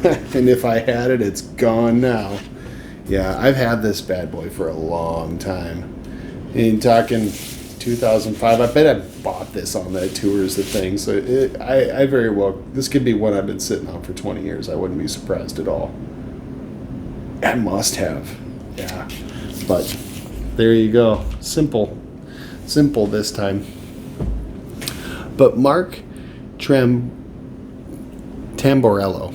A: And if I had it, it's gone now. Yeah, I've had this bad boy for a long time. And talking 2005, I bet I bought this on that tours the thing. So I very well, this could be one I've been sitting on for 20 years. I wouldn't be surprised at all. I must have. Yeah. But there you go. Simple this time. But Mark Tamborello,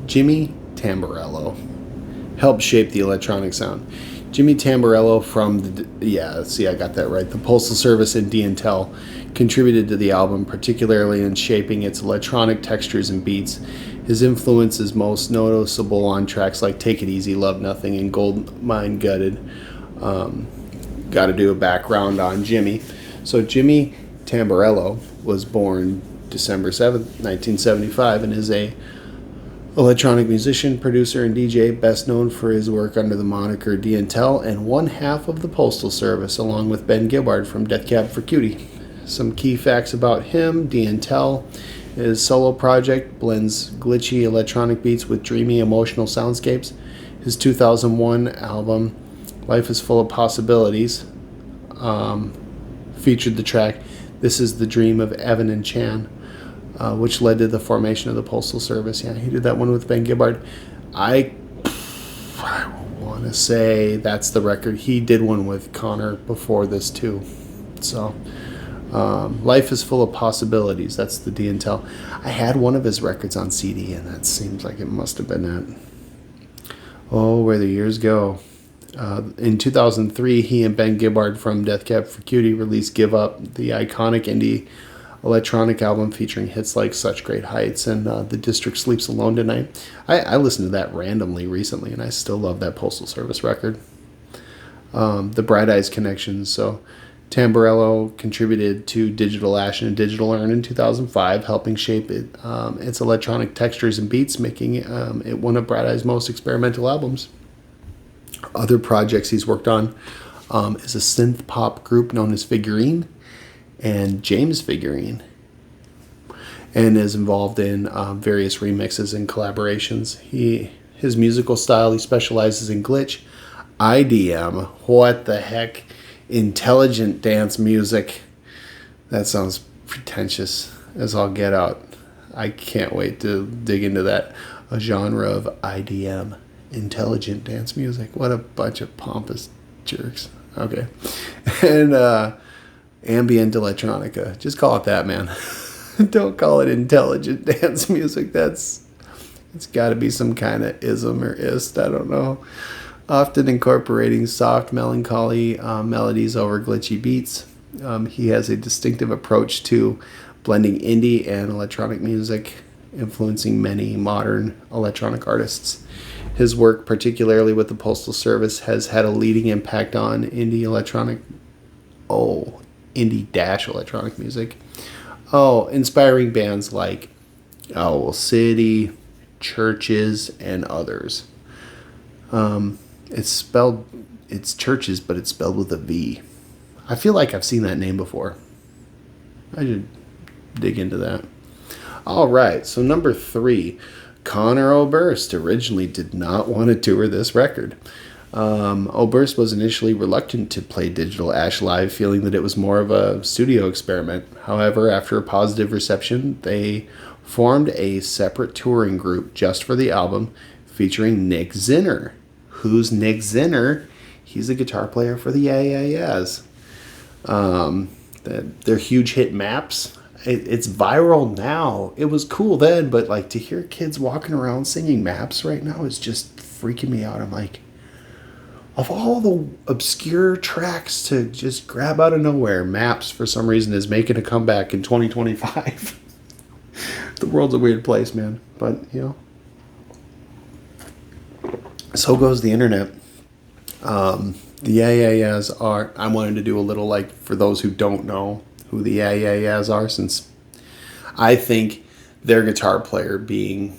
A: Jimmy Tamborello, helped shape the electronic sound. Jimmy Tamborello from I got that right. The Postal Service and D&Tel contributed to the album, particularly in shaping its electronic textures and beats. His influence is most noticeable on tracks like Take It Easy, Love Nothing, and Gold Mine Gutted. Got to do a background on Jimmy. So Jimmy Tamborello was born December 7th, 1975, and is a electronic musician, producer, and DJ, best known for his work under the moniker D&Tel and one half of the Postal Service, along with Ben Gibbard from Death Cab for Cutie. Some key facts about him: D&Tel, his solo project, blends glitchy electronic beats with dreamy, emotional soundscapes. His 2001 album, Life is Full of Possibilities, featured the track This Is the Dream of Evan and Chan, which led to the formation of the Postal Service. Yeah, he did that one with Ben Gibbard. I want to say that's the record. He did one with Connor before this too. So, Life is Full of Possibilities. That's the D&Tel. I had one of his records on CD, and that seems like it must have been that. Oh, where the years go. In 2003, he and Ben Gibbard from Death Cab for Cutie released Give Up, the iconic indie electronic album featuring hits like Such Great Heights and The District Sleeps Alone Tonight. I listened to that randomly recently, and I still love that Postal Service record. The Bright Eyes Connection. So Tamborello contributed to Digital Ash and Digital Urn in 2005, helping shape its electronic textures and beats, making it one of Bright Eyes' most experimental albums. Other projects he's worked on is a synth pop group known as Figurine and James Figurine, and is involved in various remixes and collaborations. His musical style, he specializes in glitch, IDM, what the heck, intelligent dance music. That sounds pretentious as all get out. I can't wait to dig into that. A genre of IDM, intelligent dance music. What a bunch of pompous jerks. Okay. And ambient electronica. Just call it that, man. Don't call it intelligent dance music. It's got to be some kind of ism or ist. I don't know. Often incorporating soft, melancholy melodies over glitchy beats. He has a distinctive approach to blending indie and electronic music, influencing many modern electronic artists. His work, particularly with the Postal Service, has had a leading impact on indie electronic music. Inspiring bands like Owl City, Churches, and others. It's Churches, but it's spelled with a V. I feel like I've seen that name before. I should dig into that. All right, so number 3, Conor Oberst originally did not want to tour this record. Oberst was initially reluctant to play Digital Ash live, feeling that it was more of a studio experiment. However, after a positive reception, they formed a separate touring group just for the album, featuring Nick Zinner. Who's Nick Zinner? He's a guitar player for the Yeah Yeah Yeahs. Their huge hit Maps. It's viral now. It was cool then, but like to hear kids walking around singing Maps right now is just freaking me out. I'm like, of all the obscure tracks to just grab out of nowhere, Maps for some reason is making a comeback in 2025. The world's a weird place, man. But, so goes the internet. The Yeah Yeah Yeahs are, I wanted to do a little, like, for those who don't know who the Yeah Yeah Yeahs are, since I think their guitar player being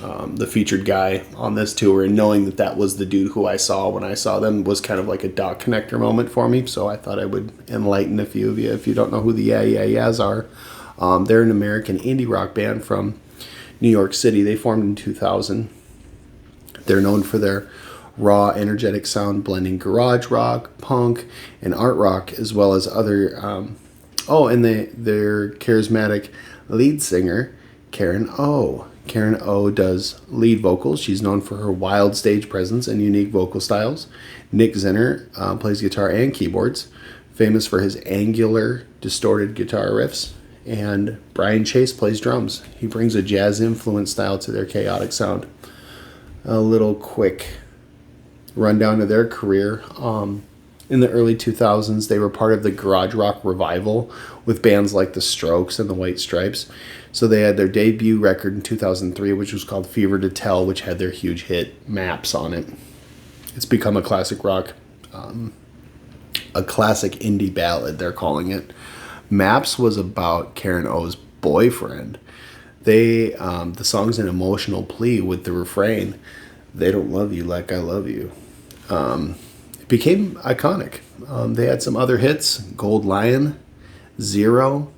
A: the featured guy on this tour, and knowing that that was the dude who I saw when I saw them was kind of like a dot connector moment for me. So I thought I would enlighten a few of you if you don't know who the Yeah Yeah Yeahs are. They're an American indie rock band from New York City. They formed in 2000. They're known for their raw, energetic sound, blending garage rock, punk, and art rock, as well as other. And their charismatic lead singer, Karen O. Karen O does lead vocals. She's known for her wild stage presence and unique vocal styles. Nick Zinner plays guitar and keyboards, famous for his angular, distorted guitar riffs. And Brian Chase plays drums. He brings a jazz-influenced style to their chaotic sound. A little quick rundown of their career. In the early 2000s, they were part of the garage rock revival with bands like The Strokes and the White Stripes. So they had their debut record in 2003, which was called Fever to Tell, which had their huge hit Maps on it. It's become a classic rock, a classic indie ballad, they're calling it. Maps was about Karen O's boyfriend. The song's an emotional plea with the refrain, "They don't love you like I love you." It became iconic. They had some other hits, Gold Lion, Zero,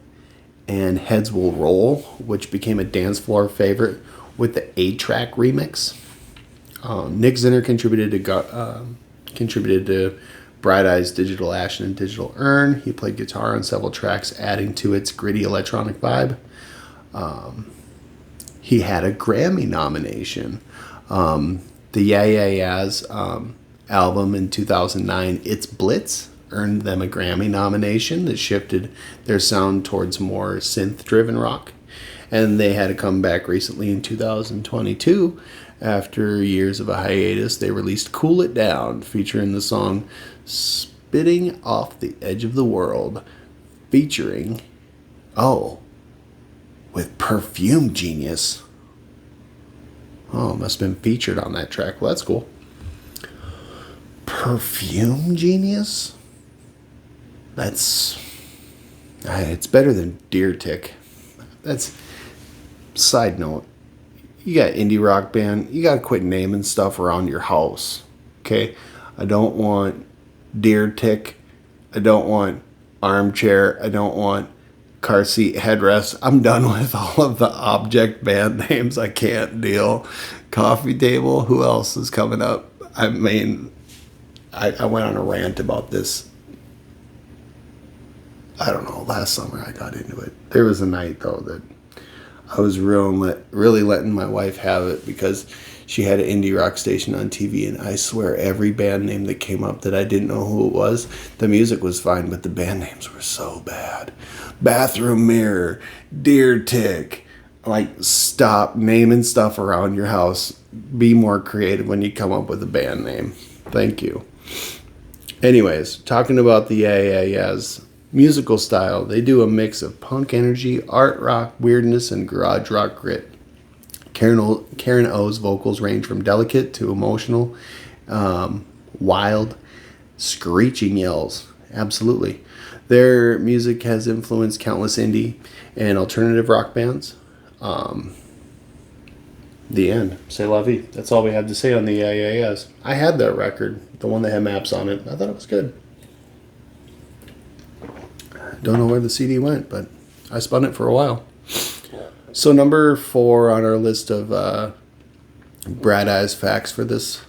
A: and Heads Will Roll, which became a dance floor favorite with the 8-track remix. Nick Zinner contributed to Bright Eyes, Digital Ashen, and Digital Urn. He played guitar on several tracks, adding to its gritty electronic vibe. He had a Grammy nomination. The Yeah Yeah Yeahs album in 2009, It's Blitz, earned them a Grammy nomination that shifted their sound towards more synth-driven rock. And they had a comeback recently in 2022. After years of a hiatus, they released Cool It Down, featuring the song Spitting Off the Edge of the World, featuring, with Perfume Genius. Must have been featured on that track. Well, that's cool. Perfume Genius? It's better than Deer Tick. That's, side note, you got indie rock band, you got to quit naming stuff around your house, okay? I don't want Deer Tick, I don't want armchair, I don't want car seat headrest. I'm done with all of the object band names. I can't deal. Coffee table, who else is coming up? I mean, I went on a rant about this, I don't know, last summer I got into it. There was a night, though, that I was really letting my wife have it because she had an indie rock station on TV, and I swear every band name that came up that I didn't know who it was, the music was fine, but the band names were so bad. Bathroom Mirror, Deer Tick. Like, stop naming stuff around your house. Be more creative when you come up with a band name. Thank you. Anyways, talking about the Yeah Yeah Yeahs musical style, they do a mix of punk energy, art rock, weirdness, and garage rock grit. Karen O's vocals range from delicate to emotional, wild, screeching yells. Absolutely. Their music has influenced countless indie and alternative rock bands. The end. C'est la vie. That's all we have to say on the Yeah Yeah Yeahs. I had that record, the one that had Maps on it. I thought it was good. Don't know where the CD went, but I spun it for a while. So number 4 on our list of Bright Eyes facts for this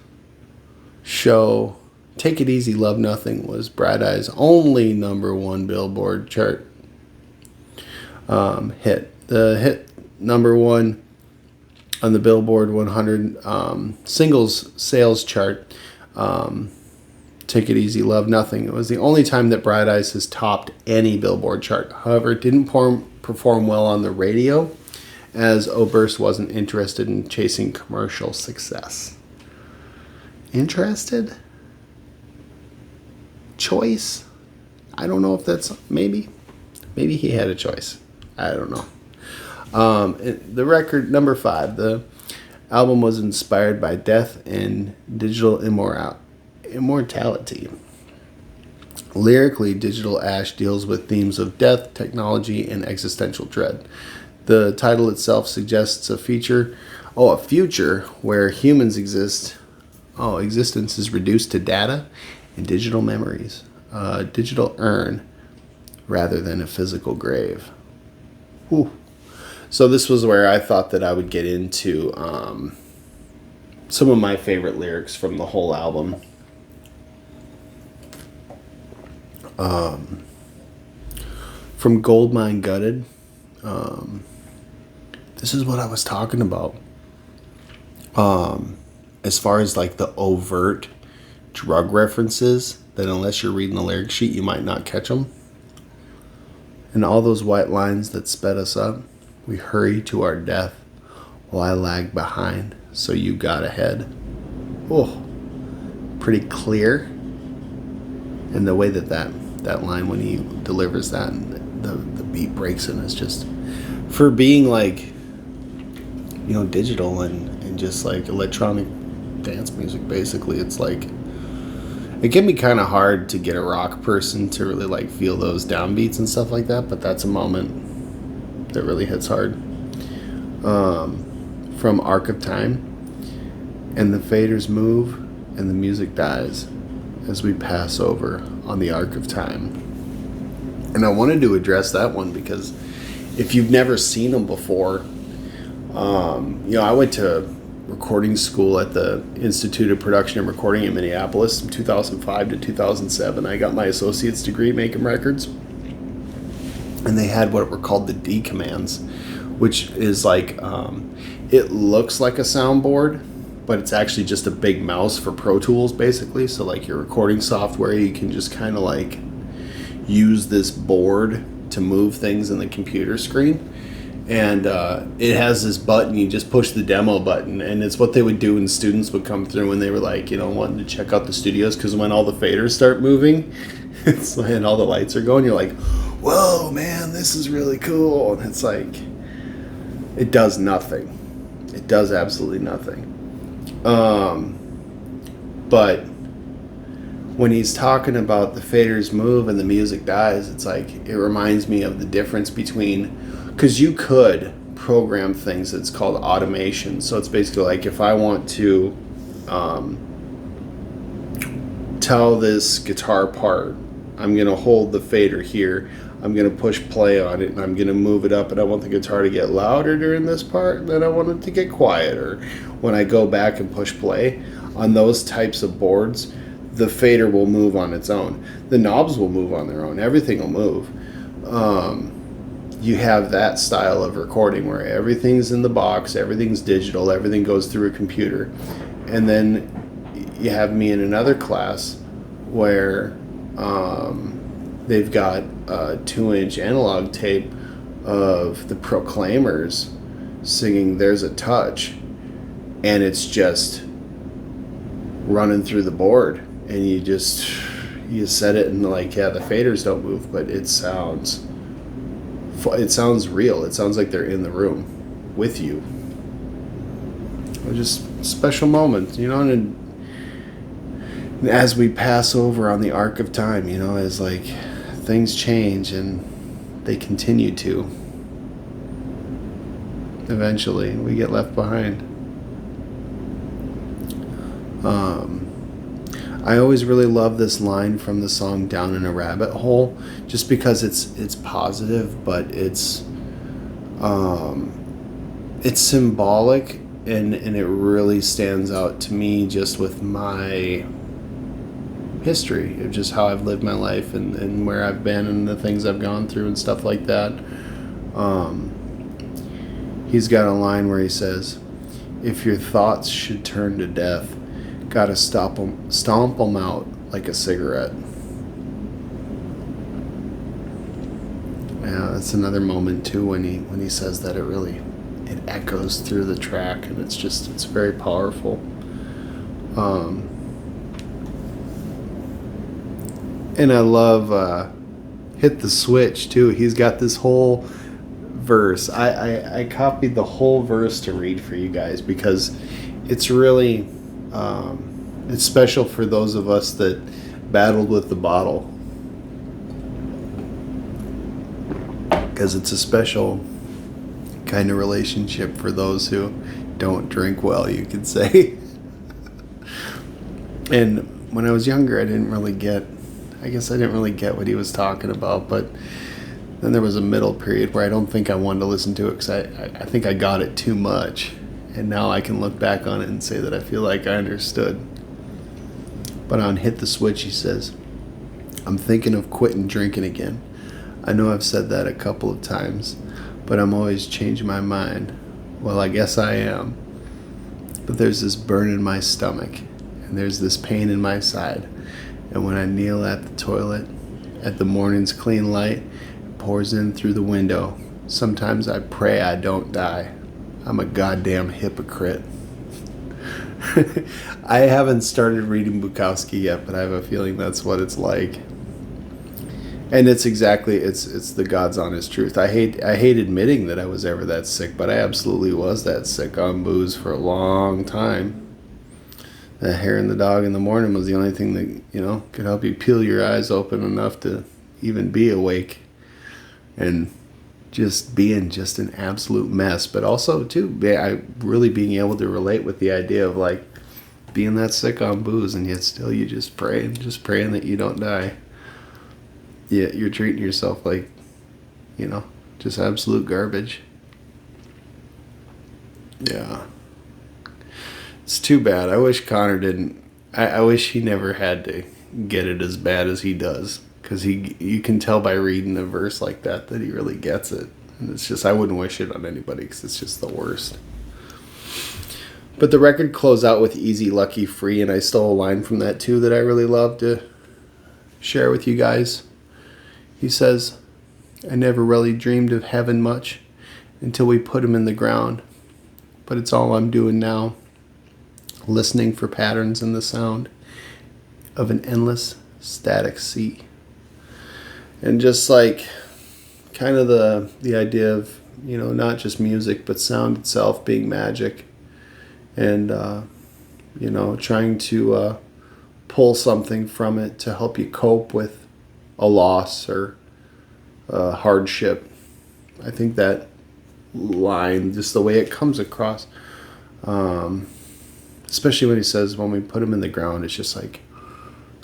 A: show, Take It Easy, Love Nothing was Bright Eyes' only number 1 Billboard chart hit. The hit number 1 on the Billboard 100 singles sales chart, Take It Easy, Love Nothing. It was the only time that Bright Eyes has topped any Billboard chart. However, it didn't perform well on the radio, as Oberst wasn't interested in chasing commercial success. Interested? Choice? I don't know if that's, maybe he had a choice. I don't know. The record, number 5, the album was inspired by death and digital immortality. Lyrically, Digital Ash deals with themes of death, technology, and existential dread. The title itself suggests a future where humans exist. Oh, existence is reduced to data and digital memories. Digital urn rather than a physical grave. Whew. So this was where I thought that I would get into some of my favorite lyrics from the whole album. From Goldmine Gutted, this is what I was talking about. As far as like the overt drug references, that unless you're reading the lyric sheet, you might not catch them. And all those white lines that sped us up, we hurry to our death while I lag behind, so you got ahead. Oh, pretty clear. And the way that line, when he delivers that, the beat breaks and it's just, for being like, digital and just like electronic dance music, basically, it's like, it can be kind of hard to get a rock person to really like feel those downbeats and stuff like that, but that's a moment that really hits hard. From Arc of Time, and the faders move and the music dies as we pass over on the Arc of Time. And I wanted to address that one because if you've never seen them before, I went to recording school at the Institute of Production and Recording in Minneapolis from 2005 to 2007. I got my associate's degree making records. And they had what were called the D commands, which is like, it looks like a soundboard, but it's actually just a big mouse for Pro Tools, basically. So like your recording software, you can just kind of like use this board to move things in the computer screen. And it has this button, you just push the demo button, and it's what they would do when students would come through when they were like, wanting to check out the studios, because when all the faders start moving, and all the lights are going, you're like, whoa, man, this is really cool. And it's like, it does nothing. It does absolutely nothing. But when he's talking about the faders move and the music dies, it's like, it reminds me of the difference between, because you could program things that's called automation. So it's basically like, if I want to tell this guitar part, I'm going to hold the fader here, I'm going to push play on it, and I'm going to move it up, and I want the guitar to get louder during this part, and then I want it to get quieter. When I go back and push play on those types of boards, the fader will move on its own. The knobs will move on their own. Everything will move. You have that style of recording where everything's in the box, everything's digital, everything goes through a computer. And then you have me in another class where they've got a 2-inch analog tape of the Proclaimers singing There's a Touch, and it's just running through the board, and you set it and like, yeah, the faders don't move, but it sounds real. It sounds like they're in the room with you. Just a special moment, and as we pass over on the Arc of Time, as like things change and they continue to, eventually we get left behind. I always really love this line from the song Down in a Rabbit Hole, just because it's positive, but it's symbolic, and it really stands out to me just with my history of just how I've lived my life and where I've been and the things I've gone through and stuff like that. He's got a line where he says, if your thoughts should turn to death, gotta stomp them out like a cigarette. Yeah, that's another moment too when he says that, it echoes through the track, and it's very powerful. And I love Hit the Switch too. He's got this whole verse. I copied the whole verse to read for you guys because it's really it's special for those of us that battled with the bottle, because it's a special kind of relationship for those who don't drink well, you could say. And when I was younger, I didn't really get what he was talking about, but then there was a middle period where I don't think I wanted to listen to it because I think I got it too much. And now I can look back on it and say that I feel like I understood. But on Hit the Switch, he says, I'm thinking of quitting drinking again. I know I've said that a couple of times, but I'm always changing my mind. Well, I guess I am. But there's this burn in my stomach, and there's this pain in my side. And when I kneel at the toilet, at the morning's clean light, it pours in through the window. Sometimes I pray I don't die. I'm a goddamn hypocrite. I haven't started reading Bukowski yet, but I have a feeling that's what it's like. And it's the God's honest truth. I hate admitting that I was ever that sick, but I absolutely was that sick on booze for a long time. The hair in the dog in the morning was the only thing that, could help you peel your eyes open enough to even be awake. And just being just an absolute mess. But also, too, really being able to relate with the idea of, like, being that sick on booze, and yet still you just praying that you don't die. Yet you're treating yourself like, just absolute garbage. Yeah. It's too bad. I wish Connor didn't. I wish he never had to get it as bad as he does. Because you can tell by reading a verse like that he really gets it. And it's just, I wouldn't wish it on anybody because it's just the worst. But the record closed out with Easy, Lucky, Free. And I stole a line from that too that I really love to share with you guys. He says, I never really dreamed of heaven much until we put him in the ground. But it's all I'm doing now. Listening for patterns in the sound of an endless static sea. And just like kind of the idea of, not just music, but sound itself being magic. And, trying to pull something from it to help you cope with a loss or a hardship. I think that line, just the way it comes across, especially when he says, when we put him in the ground, it's just like,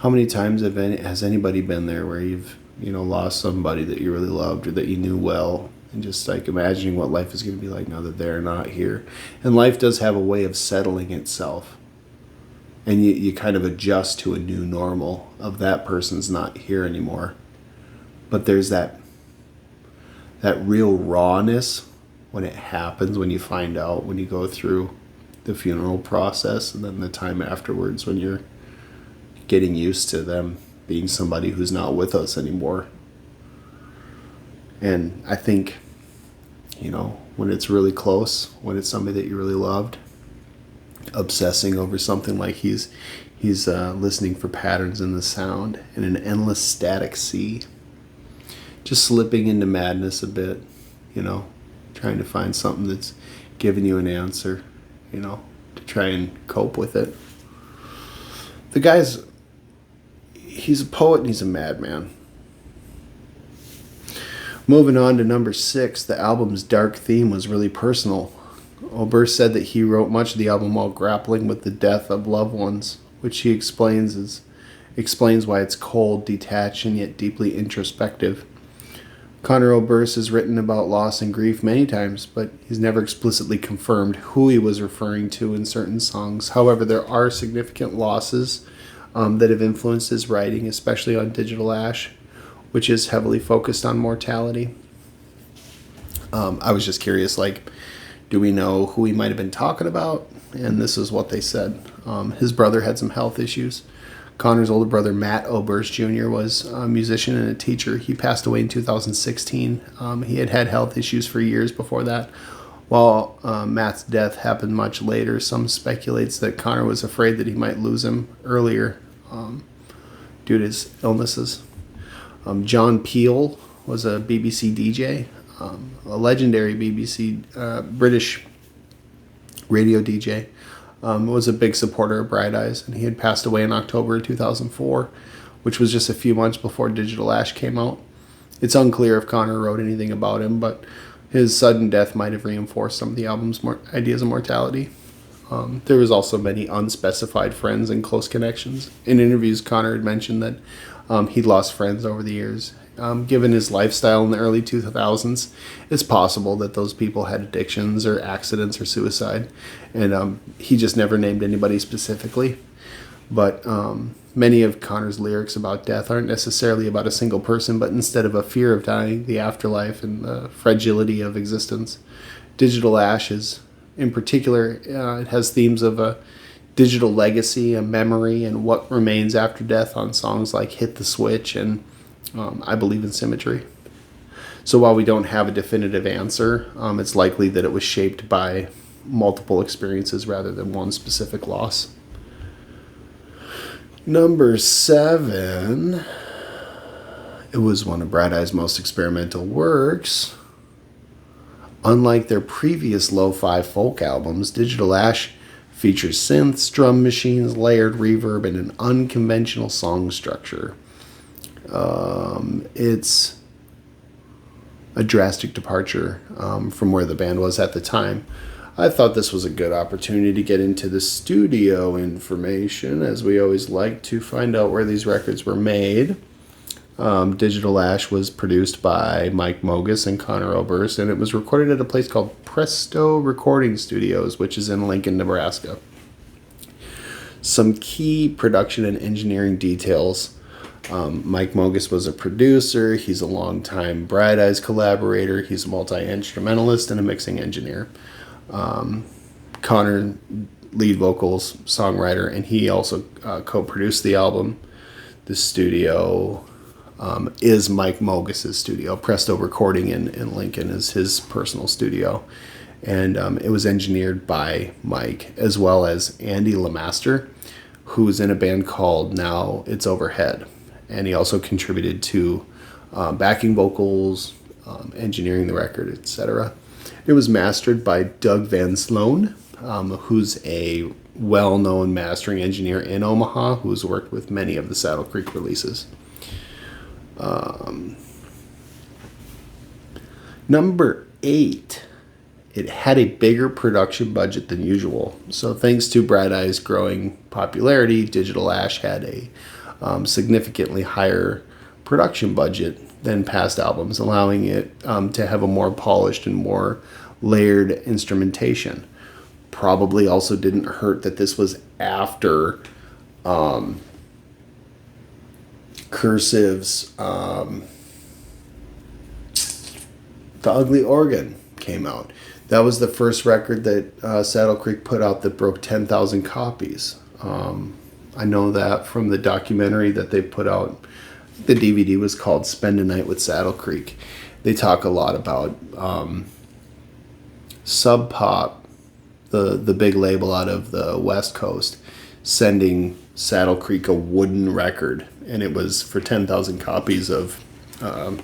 A: how many times has anybody been there where you've, lost somebody that you really loved or that you knew well, and just like imagining what life is going to be like now that they're not here. And life does have a way of settling itself. And you kind of adjust to a new normal of that person's not here anymore. But there's that real rawness when it happens, when you find out, when you go through the funeral process, and then the time afterwards when you're getting used to them being somebody who's not with us anymore. And I think, when it's really close, when it's somebody that you really loved, obsessing over something like he's listening for patterns in the sound in an endless static sea, just slipping into madness a bit, trying to find something that's giving you an answer, to try and cope with it. The guy's, he's a poet and he's a madman. Moving on to number 6, the album's dark theme was really personal. Oberst said that he wrote much of the album while grappling with the death of loved ones, which he explains why it's cold, detached, and yet deeply introspective. Conor Oberst has written about loss and grief many times, but he's never explicitly confirmed who he was referring to in certain songs. However, there are significant losses that have influenced his writing, especially on Digital Ash, which is heavily focused on mortality. I was just curious, do we know who he might have been talking about? And this is what they said. His brother had some health issues. Connor's older brother, Matt Oberst Jr., was a musician and a teacher. He passed away in 2016. He had health issues for years before that. While Matt's death happened much later, some speculates that Connor was afraid that he might lose him earlier due to his illnesses. John Peel was a BBC DJ, a legendary BBC British radio DJ. Was a big supporter of Bright Eyes, and he had passed away in October 2004, which was just a few months before Digital Ash came out. It's unclear if Connor wrote anything about him, but His sudden death might have reinforced some of the album's ideas of mortality. There was also many unspecified friends and close connections. In interviews, Connor had mentioned that he'd lost friends over the years. Given his lifestyle in the early 2000s, it's possible that those people had addictions or accidents or suicide, and he just never named anybody specifically. But many of Connor's lyrics about death aren't necessarily about a single person, but instead of a fear of dying, the afterlife, and the fragility of existence. Digital Ashes, in particular, it has themes of a digital legacy, a memory, and what remains after death on songs like Hit the Switch and I Believe in Symmetry. So while we don't have a definitive answer, it's likely that it was shaped by multiple experiences rather than one specific loss. Number 7, it was one of Bright Eye's most experimental works. Unlike their previous lo-fi folk albums, Digital Ash features synths, drum machines, layered reverb, and an unconventional song structure. It's a drastic departure from where the band was at the time. I thought this was a good opportunity to get into the studio information, as we always like to find out where these records were made. Digital Ash was produced by Mike Mogus and Connor Oberst, and it was recorded at a place called Presto Recording Studios, which is in Lincoln, Nebraska. Some key production and engineering details. Mike Mogus was a producer. He's a longtime Bright Eyes collaborator. He's a multi-instrumentalist and a mixing engineer. Connor, lead vocals, songwriter, and he also co-produced the album. The studio is Mike Mogus' studio. Presto Recording in Lincoln is his personal studio. And it was engineered by Mike, as well as Andy Lamaster, who's in a band called Now It's Overhead. And he also contributed to backing vocals, engineering the record, etc. It was mastered by Doug Van Sloan, who's a well-known mastering engineer in Omaha, who's worked with many of the Saddle Creek releases. Number 8, it had a bigger production budget than usual. So thanks to Bright Eye's growing popularity, Digital Ash had a significantly higher production budget than past albums, allowing it to have a more polished and more layered instrumentation. Probably also didn't hurt that this was after Cursive's The Ugly Organ came out. That was the first record that Saddle Creek put out that broke 10,000 copies. I know that from the documentary that they put out. The DVD was called Spend a Night with Saddle Creek. They talk a lot about Sub Pop, the big label out of the West Coast, sending Saddle Creek a wooden record, and it was for 10,000 copies of The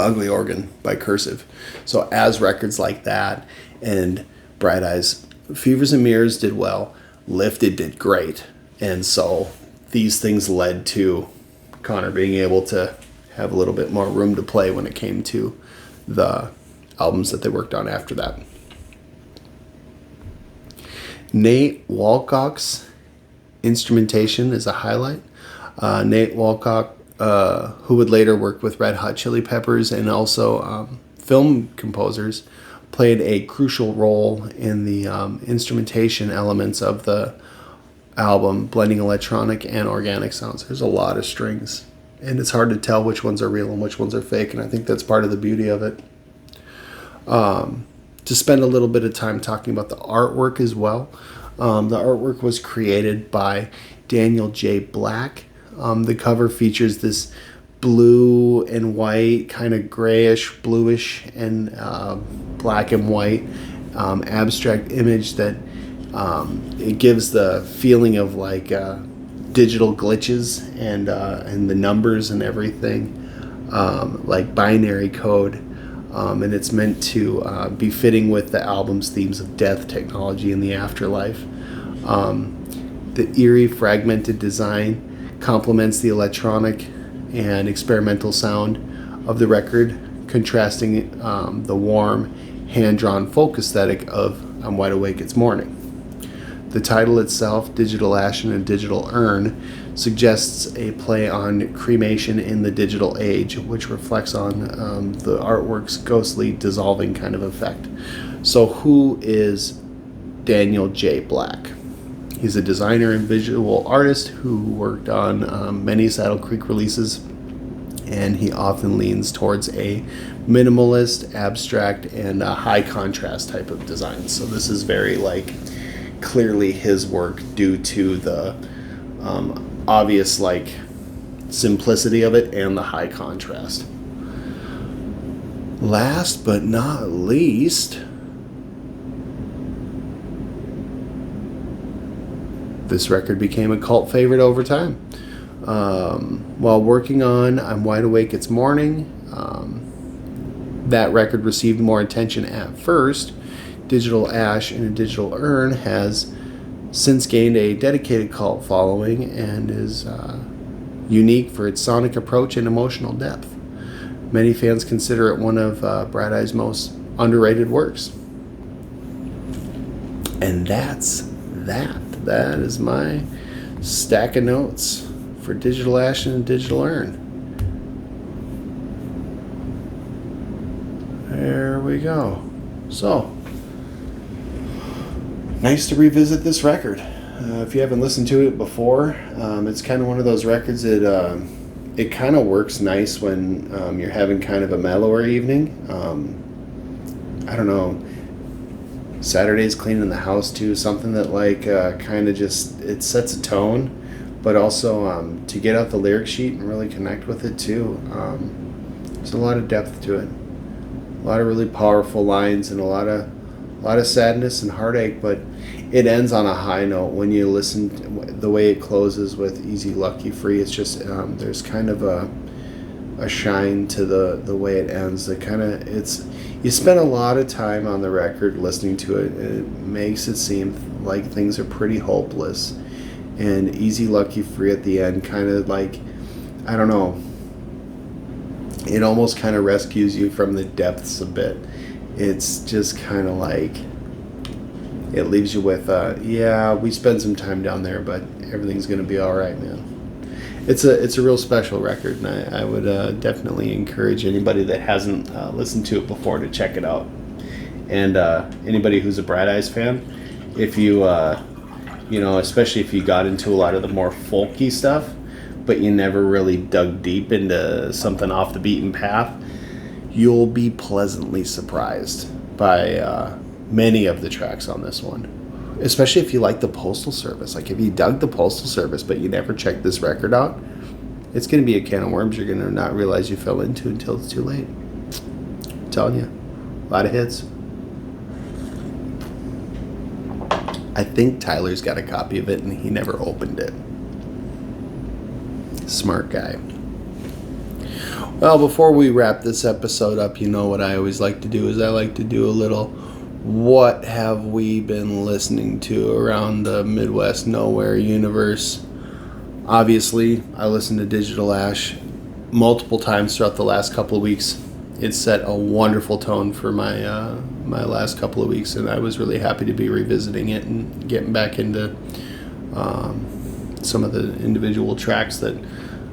A: Ugly Organ by Cursive. So as records like that, and Bright Eyes, Fevers and Mirrors did well, Lifted did great, and so these things led to Connor being able to have a little bit more room to play when it came to the albums that they worked on after that. Nate Walcock's instrumentation is a highlight. Nate Walcock, who would later work with Red Hot Chili Peppers and also film composers, played a crucial role in the instrumentation elements of the album, blending electronic and organic sounds. There's a lot of strings, and it's hard to tell which ones are real and which ones are fake, and I think that's part of the beauty of it. To spend a little bit of time talking about the artwork as well. The artwork was created by Daniel J. Black. The cover features this blue and white, kind of grayish, bluish, and black and white abstract image that it gives the feeling of like digital glitches and the numbers and everything, like binary code. And it's meant to be fitting with the album's themes of death, technology, and the afterlife. The eerie, fragmented design complements the electronic and experimental sound of the record, contrasting the warm, hand-drawn folk aesthetic of I'm Wide Awake, It's Morning. The title itself, Digital Ash and a Digital Urn, suggests a play on cremation in the digital age, which reflects on the artwork's ghostly, dissolving kind of effect. So who is Daniel J. Black? He's a designer and visual artist who worked on many Saddle Creek releases, and he often leans towards a minimalist, abstract, and high contrast type of design. So this is very clearly his work due to the obvious simplicity of it and the high contrast. Last but not least, this record became a cult favorite over time. While working on I'm Wide Awake, It's Morning, that record received more attention at first. Digital Ash and a Digital Urn has since gained a dedicated cult following and is unique for its sonic approach and emotional depth. Many fans consider it one of Bright Eye's most underrated works. And that's that. That is my stack of notes for Digital Ash and Digital Urn. There we go. So, nice to revisit this record. If you haven't listened to it before, it's kind of one of those records that it kind of works nice when you're having kind of a mellower evening. I don't know. Saturday's cleaning the house too, something that kind of just, it sets a tone, but also to get out the lyric sheet and really connect with it too. There's a lot of depth to it, a lot of really powerful lines, and a lot of sadness and heartache, but it ends on a high note when you listen to the way it closes with Easy Lucky Free. It's just there's kind of a shine to the way it ends. You spend a lot of time on the record listening to it, and it makes it seem like things are pretty hopeless. And Easy Lucky Free at the end kind of I don't know, it almost kind of rescues you from the depths a bit. It's just kind of it leaves you with, yeah, we spent some time down there, but everything's going to be all right, man. It's a real special record, and I would definitely encourage anybody that hasn't listened to it before to check it out. And anybody who's a Bright Eyes fan, if you, especially if you got into a lot of the more folky stuff, but you never really dug deep into something off the beaten path, you'll be pleasantly surprised by many of the tracks on this one. Especially if you like the Postal Service. If you dug the Postal Service but you never checked this record out, it's going to be a can of worms you're going to not realize you fell into until it's too late. I'm telling you, a lot of hits. I think Tyler's got a copy of it and he never opened it. Smart guy. Well, before we wrap this episode up, what I always like to do is I like to do a little what have we been listening to around the Midwest Nowhere universe. Obviously, I listened to Digital Ash multiple times throughout the last couple of weeks. It set a wonderful tone for my my last couple of weeks, and I was really happy to be revisiting it and getting back into some of the individual tracks that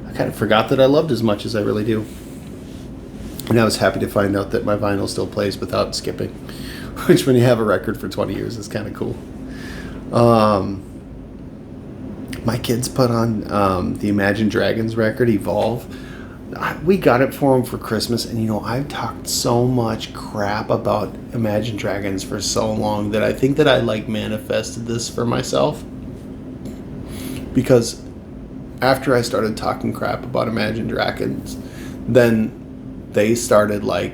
A: I kind of forgot that I loved as much as I really do. And I was happy to find out that my vinyl still plays without skipping, which when you have a record for 20 years is kind of cool. My kids put on the Imagine Dragons record, Evolve. We got it for them for Christmas, and I've talked so much crap about Imagine Dragons for so long that I think that I manifested this for myself, because after I started talking crap about Imagine Dragons, then they started I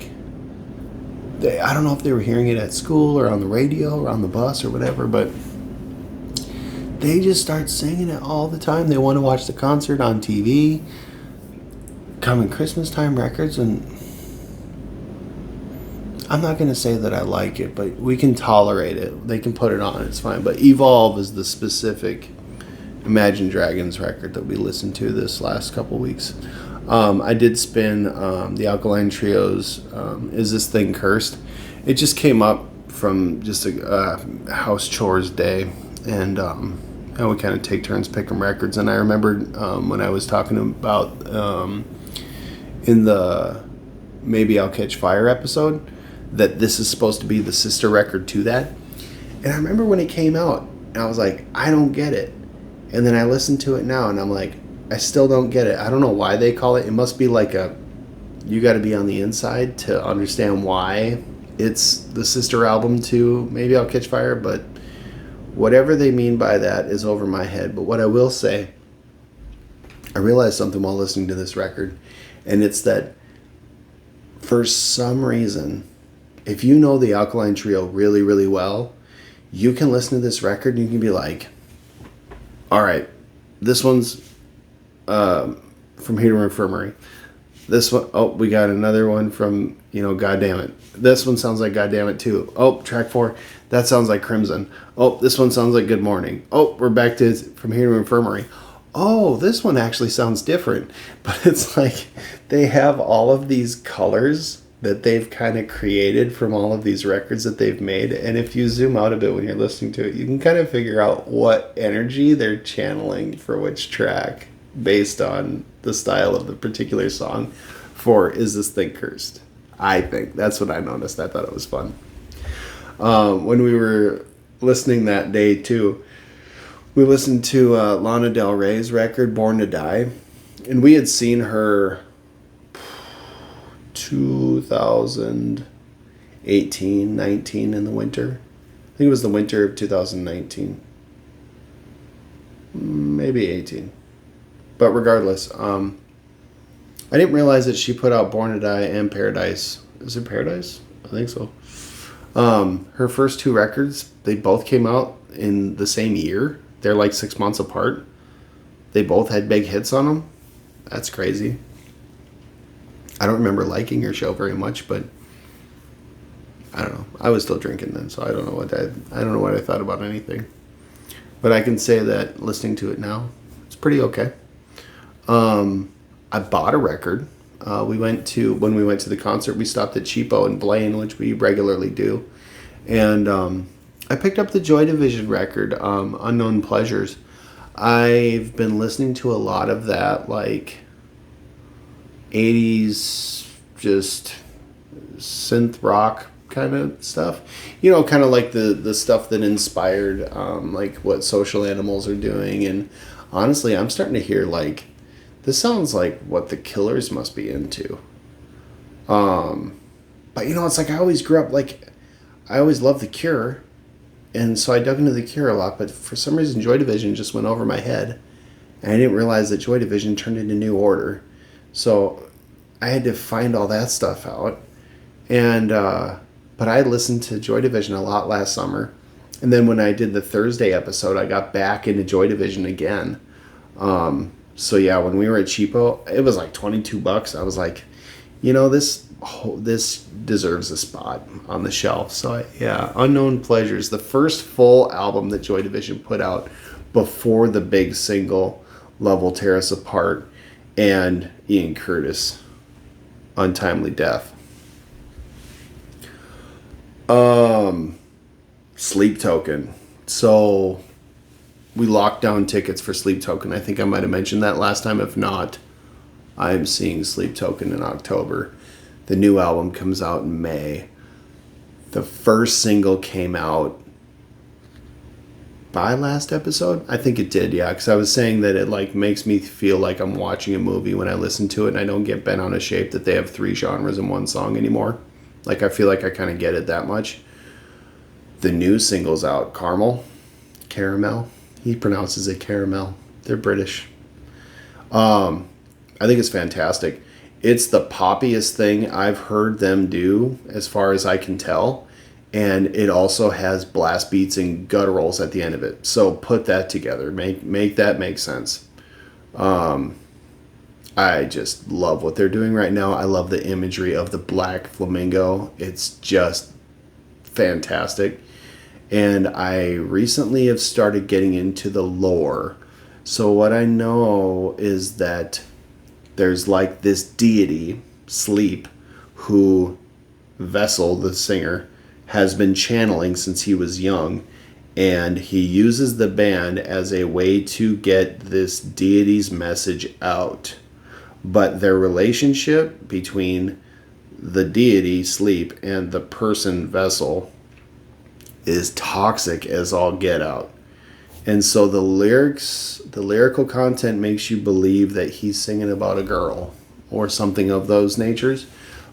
A: don't know if they were hearing it at school or on the radio or on the bus or whatever, but they just start singing it all the time. They want to watch the concert on TV, coming Christmas time records, and I'm not going to say that I like it, but we can tolerate it. They can put it on, it's fine. But Evolve is the specific Imagine Dragons record that we listened to this last couple weeks. I did spin the Alkaline Trio's Is This Thing Cursed? It just came up from just a house chores day, and we kind of take turns picking records. And I remembered when I was talking about in the Maybe I'll Catch Fire episode that this is supposed to be the sister record to that. And I remember when it came out, and I was like, I don't get it. And then I listened to it now, and I'm like, I still don't get it. I don't know why they call it. It must be like you got to be on the inside to understand why it's the sister album to Maybe I'll Catch Fire. But whatever they mean by that is over my head. But what I will say, I realized something while listening to this record, and it's that for some reason, if you know the Alkaline Trio really, really well, you can listen to this record and you can be like, all right, this one's from Heater Infirmary. This one, oh, we got another one from, God Damn It. This one sounds like God Damn It too. Oh, track 4, that sounds like Crimson. Oh, this one sounds like Good Morning. Oh, we're back to From Heater Infirmary. Oh, this one actually sounds different. But it's like they have all of these colors that they've kind of created from all of these records that they've made. And if you zoom out a bit when you're listening to it, you can kind of figure out what energy they're channeling for which track based on the style of the particular song for Is This Thing Cursed? I think. That's what I noticed. I thought it was fun. When we were listening that day too, we listened to Lana Del Rey's record, Born to Die. And we had seen her 2018, 19 in the winter. I think it was the winter of 2019. Maybe 18. But regardless, I didn't realize that she put out Born to Die and Paradise. Is it Paradise? I think so. Her first 2 records, they both came out in the same year. They're like 6 months apart. They both had big hits on them. That's crazy. I don't remember liking her show very much, but I don't know. I was still drinking then, so I don't know what I thought about anything. But I can say that listening to it now, it's pretty okay. I bought a record. When we went to the concert, we stopped at Cheapo in Blaine, which we regularly do, and I picked up the Joy Division record, Unknown Pleasures. I've been listening to a lot of that, like 80s, just synth rock kind of stuff. Kind of like the stuff that inspired like what Social Animals are doing. And honestly, I'm starting to hear like, this sounds like what the Killers must be into. But it's like I always grew up, like, I always loved The Cure. And so I dug into The Cure a lot, but for some reason Joy Division just went over my head. And I didn't realize that Joy Division turned into New Order. So I had to find all that stuff out. And but I listened to Joy Division a lot last summer. And then when I did the Thursday episode, I got back into Joy Division again. So yeah, when we were at Cheapo, it was like $22. I was like, this deserves a spot on the shelf. So yeah, Unknown Pleasures, the first full album that Joy Division put out before the big single Love Will Tear Us Apart and Ian Curtis, Untimely Death. Sleep Token. So we locked down tickets for Sleep Token. I think I might have mentioned that last time. If not, I'm seeing Sleep Token in October. The new album comes out in May. The first single came out by last episode? I think it did, yeah, because I was saying that it like makes me feel like I'm watching a movie when I listen to it, and I don't get bent on a shape that they have 3 genres in one song anymore. Like, I feel like I kind of get it that much. The new single's out, Caramel. He pronounces it Caramel. They're British. I think it's fantastic. It's the poppiest thing I've heard them do, as far as I can tell. And it also has blast beats and gutturals at the end of it. So put that together. Make that make sense. I just love what they're doing right now. I love the imagery of the black flamingo. It's just fantastic. And I recently have started getting into the lore. So what I know is that there's like this deity, Sleep, who Vessel, the singer, has been channeling since he was young, and he uses the band as a way to get this deity's message out. But their relationship between the deity, Sleep, and the person, Vessel, is toxic as all get out. And so the lyrical content makes you believe that he's singing about a girl or something of those natures,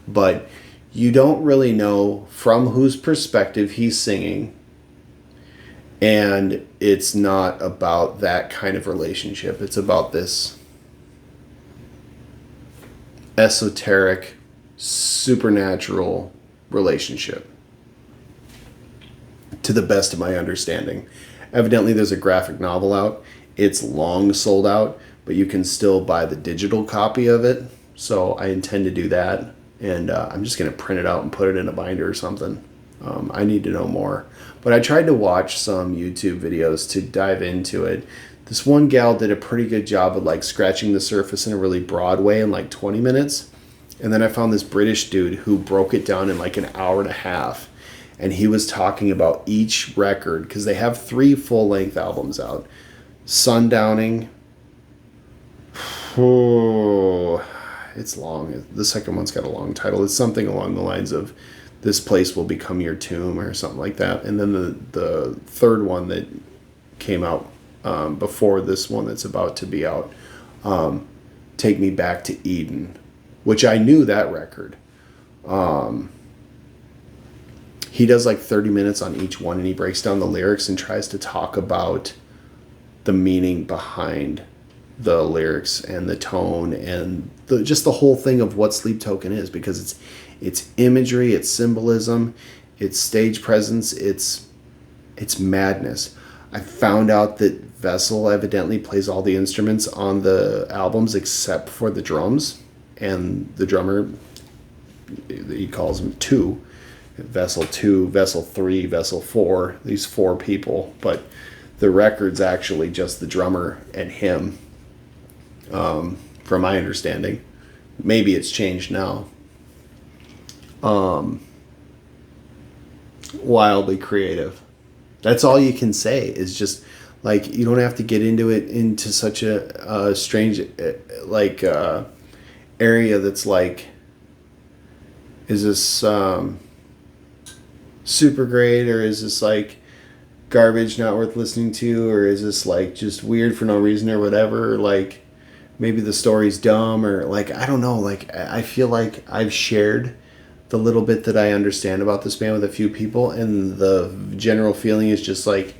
A: but you don't really know from whose perspective he's singing, and it's not about that kind of relationship. It's about this esoteric, supernatural relationship, to the best of my understanding. Evidently, there's a graphic novel out. It's long sold out, but you can still buy the digital copy of it. So I intend to do that. And I'm just going to print it out and put it in a binder or something. I need to know more. But I tried to watch some YouTube videos to dive into it. This one gal did a pretty good job of like scratching the surface in a really broad way in like 20 minutes. And then I found this British dude who broke it down in like an hour and a half. And he was talking about each record, because they have 3 full-length albums out. Sundowning. Oh, it's long. The second one's got a long title. It's something along the lines of "This Place Will Become Your Tomb" or something like that. And then the third one that came out before this one that's about to be out, "Take Me Back to Eden," which I knew that record. He does like 30 minutes on each one, and he breaks down the lyrics and tries to talk about the meaning behind the lyrics and the tone and just the whole thing of what Sleep Token is, because it's imagery, it's symbolism, it's stage presence, it's madness. I found out that Vessel evidently plays all the instruments on the albums except for the drums, and the drummer, he calls him 2. Vessel 2, Vessel 3, Vessel 4, these 4 people, but the record's actually just the drummer and him, from my understanding. Maybe it's changed now. Wildly creative. That's all you can say, is just like, you don't have to get into such a strange area that's like, is this super great, or is this like garbage not worth listening to, or is this like just weird for no reason or whatever, or like maybe the story's dumb, or like, I don't know, like I feel like I've shared the little bit that I understand about this band with a few people, and the general feeling is just like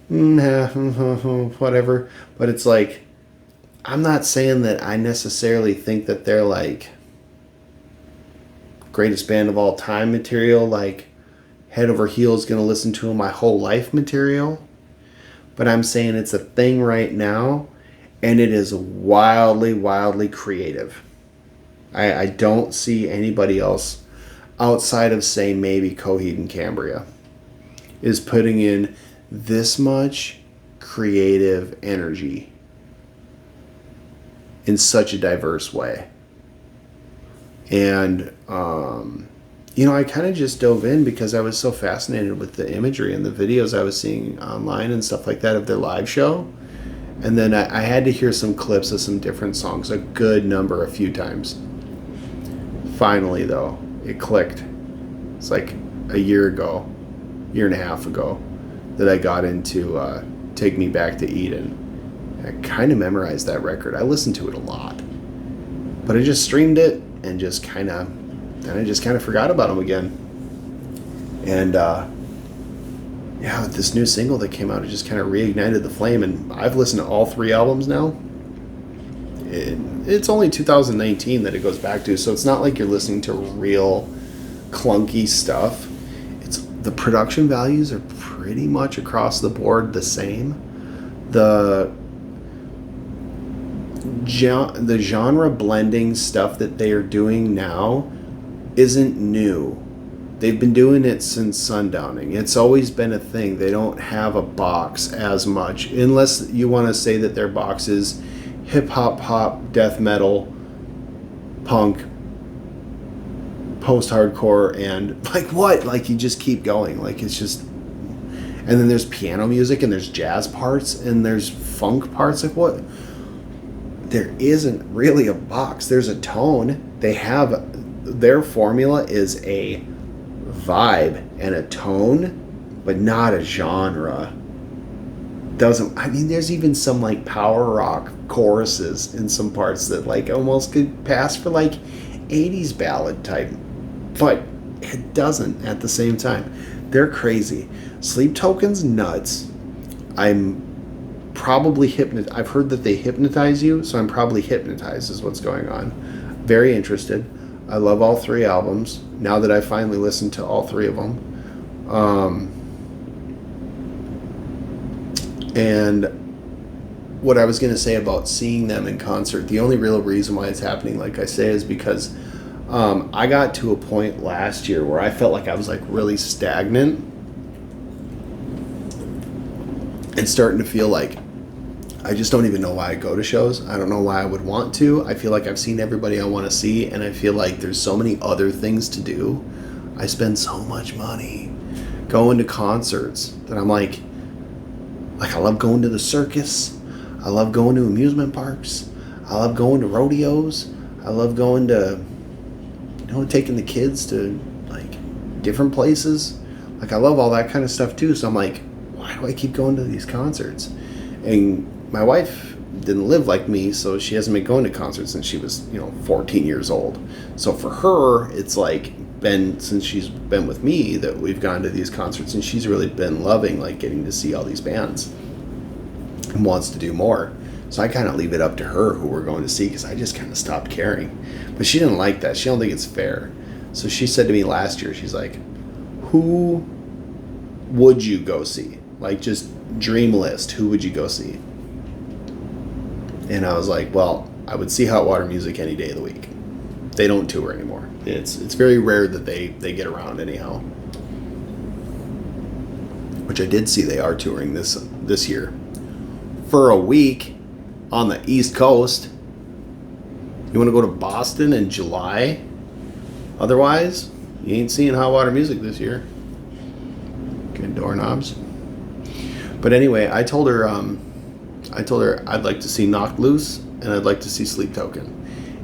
A: whatever. But it's like, I'm not saying that I necessarily think that they're like greatest band of all time material, like head over heels gonna listen to them my whole life material, but I'm saying it's a thing right now, and it is wildly creative. I don't see anybody else outside of, say, maybe Coheed and Cambria is putting in this much creative energy in such a diverse way. And I kind of just dove in because I was so fascinated with the imagery and the videos I was seeing online and stuff like that of their live show. And then I had to hear some clips of some different songs, a good number, a few times. Finally, though, it clicked. It's like a year and a half ago, that I got into Take Me Back to Eden. I kind of memorized that record. I listened to it a lot. But I just streamed it and just kind of forgot about them again. And with this new single that came out, it just kind of reignited the flame, and I've listened to all 3 albums now. It's only 2019 that it goes back to, so it's not like you're listening to real clunky stuff. The production values are pretty much across the board the same. The genre blending stuff that they are doing now isn't new. They've been doing it since Sundowning. It's always been a thing. They don't have a box as much, unless you want to say that their box is hip hop, pop, death metal, punk, post-hardcore, and like what? Like you just keep going. Like it's just, and then there's piano music and there's jazz parts and there's funk parts. Like what? There isn't really a box. There's a tone. They have, their formula is a vibe and a tone, but not a genre. Doesn't, I mean, there's even some like power rock choruses in some parts that like almost could pass for like 80s ballad type, but it doesn't at the same time. They're crazy. Sleep Token's nuts. I'm probably hypnotized. I've heard that they hypnotize you, so I'm probably hypnotized is what's going on. Very interested. I love all 3 albums now that I finally listened to all 3 of them. And what I was going to say about seeing them in concert, the only real reason why it's happening, like I say, is because I got to a point last year where I felt like I was like really stagnant and starting to feel like I just don't even know why I go to shows. I don't know why I would want to. I feel like I've seen everybody I want to see, and I feel like there's so many other things to do. I spend so much money going to concerts that I'm like I love going to the circus. I love going to amusement parks. I love going to rodeos. I love going to, taking the kids to like different places. Like I love all that kind of stuff too. So I'm like, why do I keep going to these concerts? And my wife didn't live like me, so she hasn't been going to concerts since she was, 14 years old. So for her, it's like been since she's been with me that we've gone to these concerts, and she's really been loving like getting to see all these bands and wants to do more. So I kind of leave it up to her who we're going to see, because I just kind of stopped caring. But she didn't like that. She don't think it's fair. So she said to me last year, she's like, who would you go see? Like just dream list, who would you go see? And I was like, well, I would see Hot Water Music any day of the week. They don't tour anymore. It's very rare that they get around anyhow. Which I did see they are touring this year for a week on the East Coast. You want to go to Boston in July? Otherwise, you ain't seeing Hot Water Music this year. Good doorknobs. But anyway, I told her I'd like to see Knocked Loose and I'd like to see Sleep Token.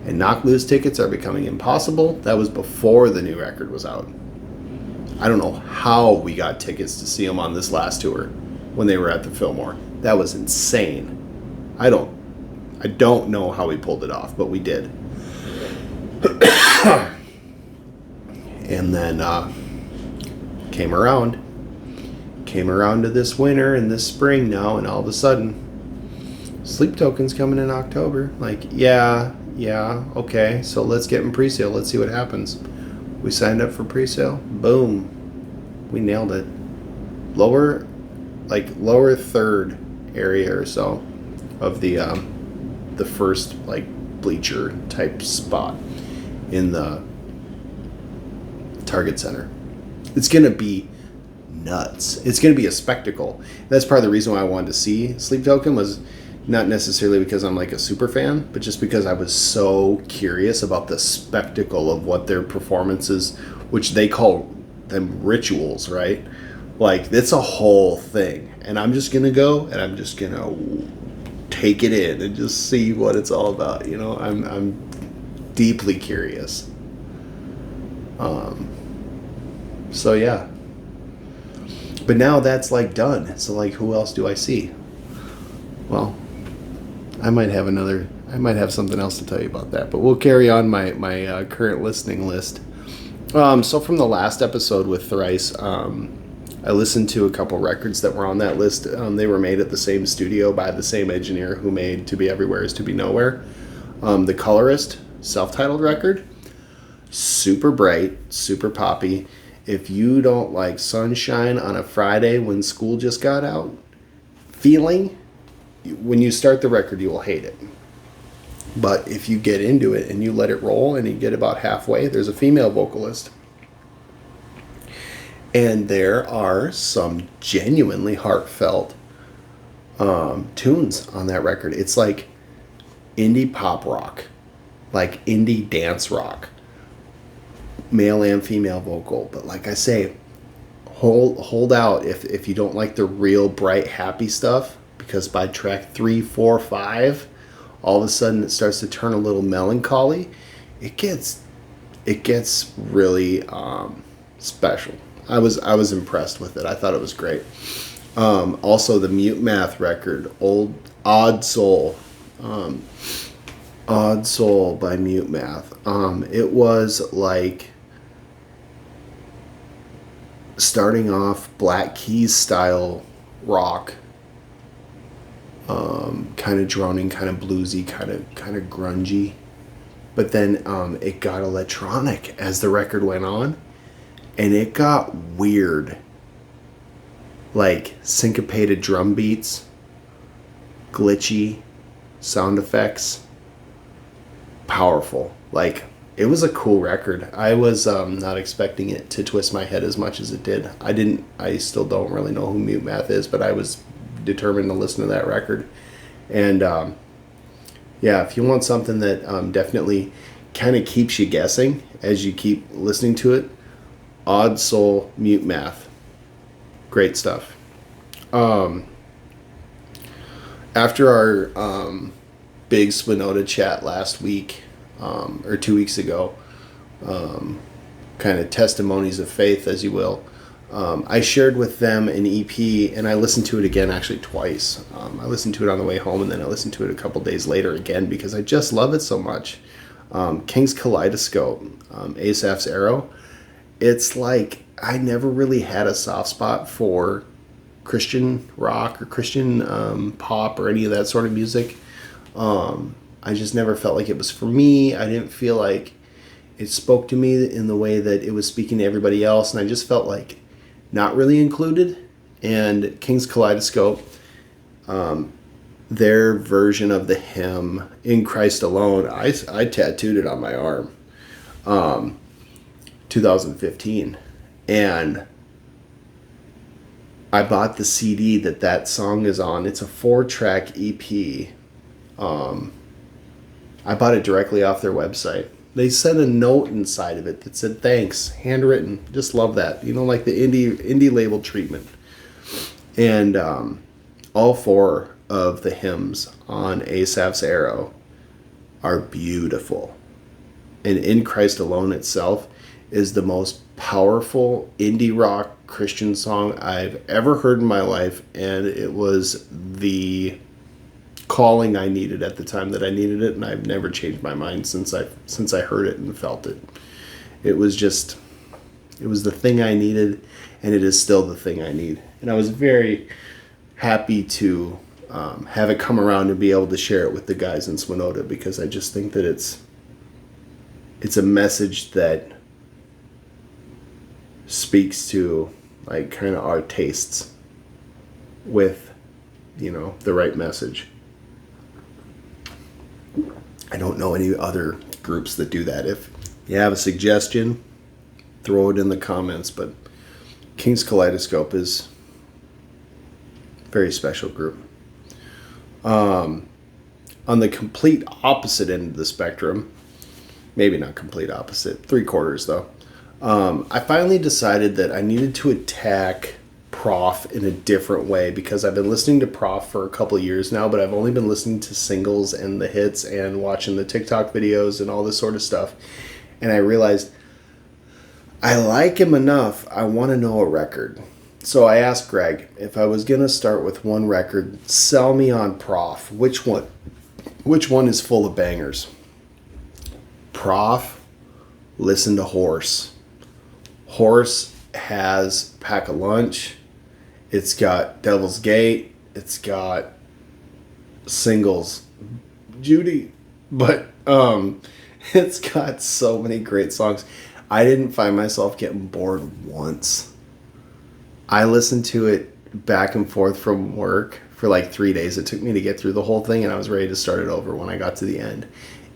A: And Knocked Loose tickets are becoming impossible. That was before the new record was out. I don't know how we got tickets to see them on this last tour when they were at the Fillmore. That was insane. I don't know how we pulled it off, but we did. And then came around to this winter and this spring now, and all of a sudden Sleep Token's coming in October. Like, yeah, okay, so let's get in pre-sale. Let's see what happens. We signed up for pre-sale. Boom. We nailed it. Lower third area or so of the first like bleacher type spot in the Target Center. It's gonna be nuts. It's gonna be a spectacle. That's part of the reason why I wanted to see Sleep Token, was not necessarily because I'm like a super fan, but just because I was so curious about the spectacle of what their performances, which they call them rituals, right? Like, it's a whole thing. And I'm just going to go and I'm just going to take it in and just see what it's all about. I'm deeply curious. So yeah. But now that's like done. So like, who else do I see? Well, I might have something else to tell you about that, but we'll carry on my current listening list. So from the last episode with Thrice, I listened to a couple records that were on that list. They were made at the same studio by the same engineer who made To Be Everywhere Is To Be Nowhere. The Colorist self-titled record, super bright, super poppy. If you don't like sunshine on a Friday when school just got out feeling, when you start the record, you will hate it. But if you get into it and you let it roll and you get about halfway, there's a female vocalist. And there are some genuinely heartfelt tunes on that record. It's like indie pop rock. like indie dance rock, male and female vocal. But like I say, hold out if you don't like the real bright happy stuff, because by track 3, 4, 5, all of a sudden it starts to turn a little melancholy. It gets really special. I was impressed with it. I thought it was great. Also the Mute Math record, Odd Soul. Odd Soul by Mute Math. It was like starting off Black Keys style rock, kind of droning, kind of bluesy, kind of grungy, but then it got electronic as the record went on, and it got weird, like syncopated drum beats, glitchy sound effects, powerful. Like, it was a cool record. I was not expecting it to twist my head as much as it did. I still don't really know who Mute Math is, but I was determined to listen to that record. And yeah, if you want something that definitely kind of keeps you guessing as you keep listening to it, Odd Soul, Mute Math. Great stuff. After our big Swenoda chat last week, or 2 weeks ago, kind of testimonies of faith, as you will, I shared with them an EP, and I listened to it again actually twice. I listened to it on the way home, and then I listened to it a couple days later again because I just love it so much. King's Kaleidoscope, Asaph's Arrow. It's like I never really had a soft spot for Christian rock or Christian pop or any of that sort of music. I just never felt like it was for me. I didn't feel like it spoke to me in the way that it was speaking to everybody else, and I just felt like not really included. And King's Kaleidoscope, their version of the hymn In Christ Alone, I tattooed it on my arm, 2015, and I bought the CD that song is on. It's a 4-track EP. I bought it directly off their website. They sent a note inside of it that said thanks, handwritten. Just love that. Like the indie label treatment. And all 4 of the hymns on Asaph's Arrow are beautiful. And In Christ Alone itself is the most powerful indie rock Christian song I've ever heard in my life, and it was the calling I needed at the time that I needed it, and I've never changed my mind since I heard it and felt it. It was the thing I needed, and it is still the thing I need. And I was very happy to have it come around and be able to share it with the guys in Swenoda, because I just think that it's a message that speaks to like kind of our tastes with the right message. I don't know any other groups that do that. If you have a suggestion, throw it in the comments, but King's Kaleidoscope is a very special group. On the complete opposite end of the spectrum, maybe not complete opposite, 3/4 though, I finally decided that I needed to attack Prof in a different way, because I've been listening to Prof for a couple of years now, but I've only been listening to singles and the hits and watching the TikTok videos and all this sort of stuff. And I realized I like him enough, I want to know a record. So I asked Greg, if I was going to start with one record, sell me on Prof. Which one is full of bangers? Prof, listen to Horse. Horse has Pack a Lunch. It's got Devil's Gate. It's got singles, Judy. But it's got so many great songs. I didn't find myself getting bored once. I listened to it back and forth from work for like 3 days. It took me to get through the whole thing, and I was ready to start it over when I got to the end.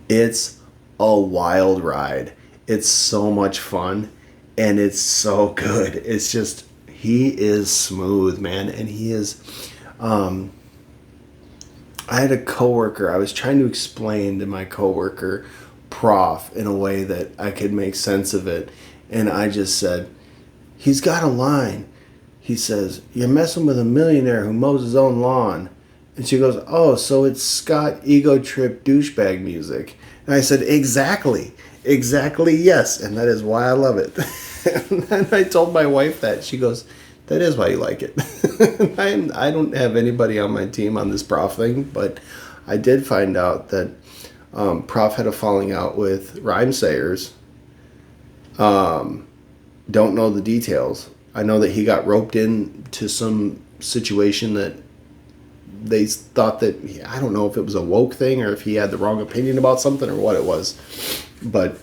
A: It's a wild ride. It's so much fun, and it's so good. It's just, he is smooth, man. And he is, I had a coworker, I was trying to explain to my coworker Prof in a way that I could make sense of it. And I just said, he's got a line. He says, "You're messing with a millionaire who mows his own lawn." And she goes, "Oh, so it's Scott Ego Trip douchebag music." And I said, exactly, yes. And that is why I love it. And then I told my wife that. She goes, "That is why you like it." I don't have anybody on my team on this Prof thing, but I did find out that Prof had a falling out with Rhymesayers. Don't know the details. I know that he got roped into some situation that they thought that, I don't know if it was a woke thing or if he had the wrong opinion about something or what it was. But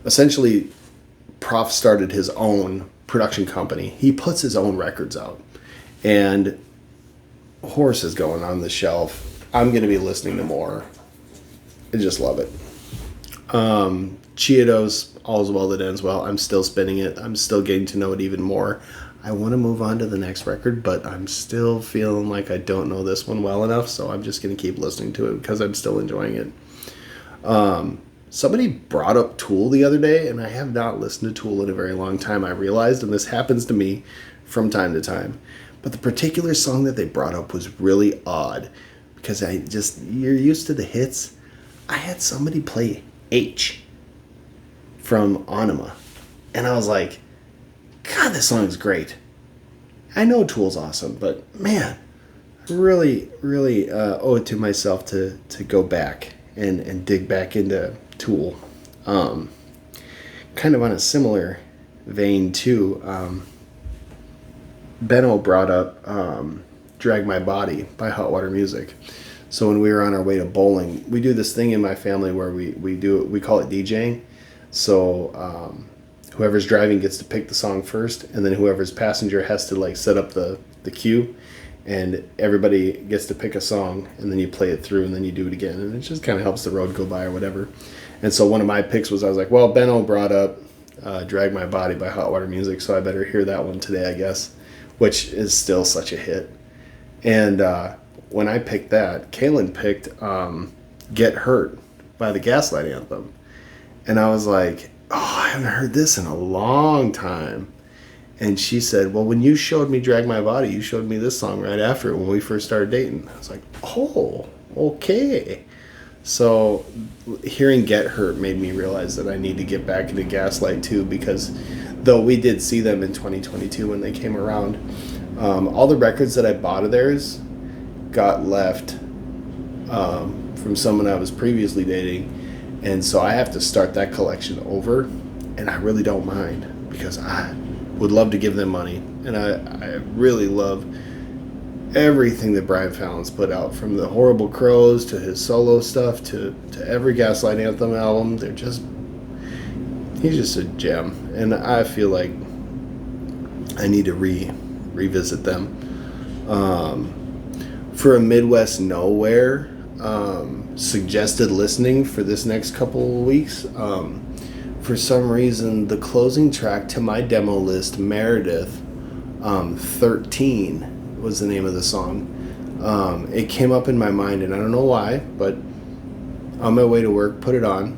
A: essentially, Prof started his own production company. He puts his own records out. And Horse is going on the shelf. I'm going to be listening to more. I just love it. Chiodos, All's Well That Ends Well. I'm still spinning it. I'm still getting to know it even more. I want to move on to the next record, but I'm still feeling like I don't know this one well enough, so I'm just going to keep listening to it because I'm still enjoying it. Somebody brought up Tool the other day, and I have not listened to Tool in a very long time, I realized, and this happens to me from time to time. But the particular song that they brought up was really odd because you're used to the hits. I had somebody play H from Anima, and I was like, God, this song's great. I know Tool's awesome, but man, I really owe it to myself to go back and dig back into Tool. Kind of on a similar vein too, Benno brought up Drag My Body by Hot Water Music. So when we were on our way to bowling, we do this thing in my family where we call it DJing. So whoever's driving gets to pick the song first, and then whoever's passenger has to like set up the cue, and everybody gets to pick a song, and then you play it through, and then you do it again, and it just kind of helps the road go by or whatever. And so one of my picks was, I was like, well, Benno brought up Drag My Body by Hot Water Music, so I better hear that one today, I guess, which is still such a hit. And when I picked that, Kaylin picked Get Hurt by the Gaslight Anthem. And I was like, oh, I haven't heard this in a long time. And she said, well, when you showed me Drag My Body, you showed me this song right after it when we first started dating. I was like, oh, okay. So hearing Get Hurt made me realize that I need to get back into Gaslight too, because though we did see them in 2022 when they came around, all the records that I bought of theirs got left from someone I was previously dating. And so I have to start that collection over, and I really don't mind because I would love to give them money. And I really love everything that Brian Fallon's put out, from the Horrible Crows to his solo stuff to every Gaslight Anthem album. He's just a gem, and I feel like I need to revisit them. For a Midwest Nowhere, suggested listening for this next couple of weeks, for some reason the closing track to my demo list, Meredith, 13 was the name of the song. It came up in my mind, and I don't know why, but on my way to work, put it on,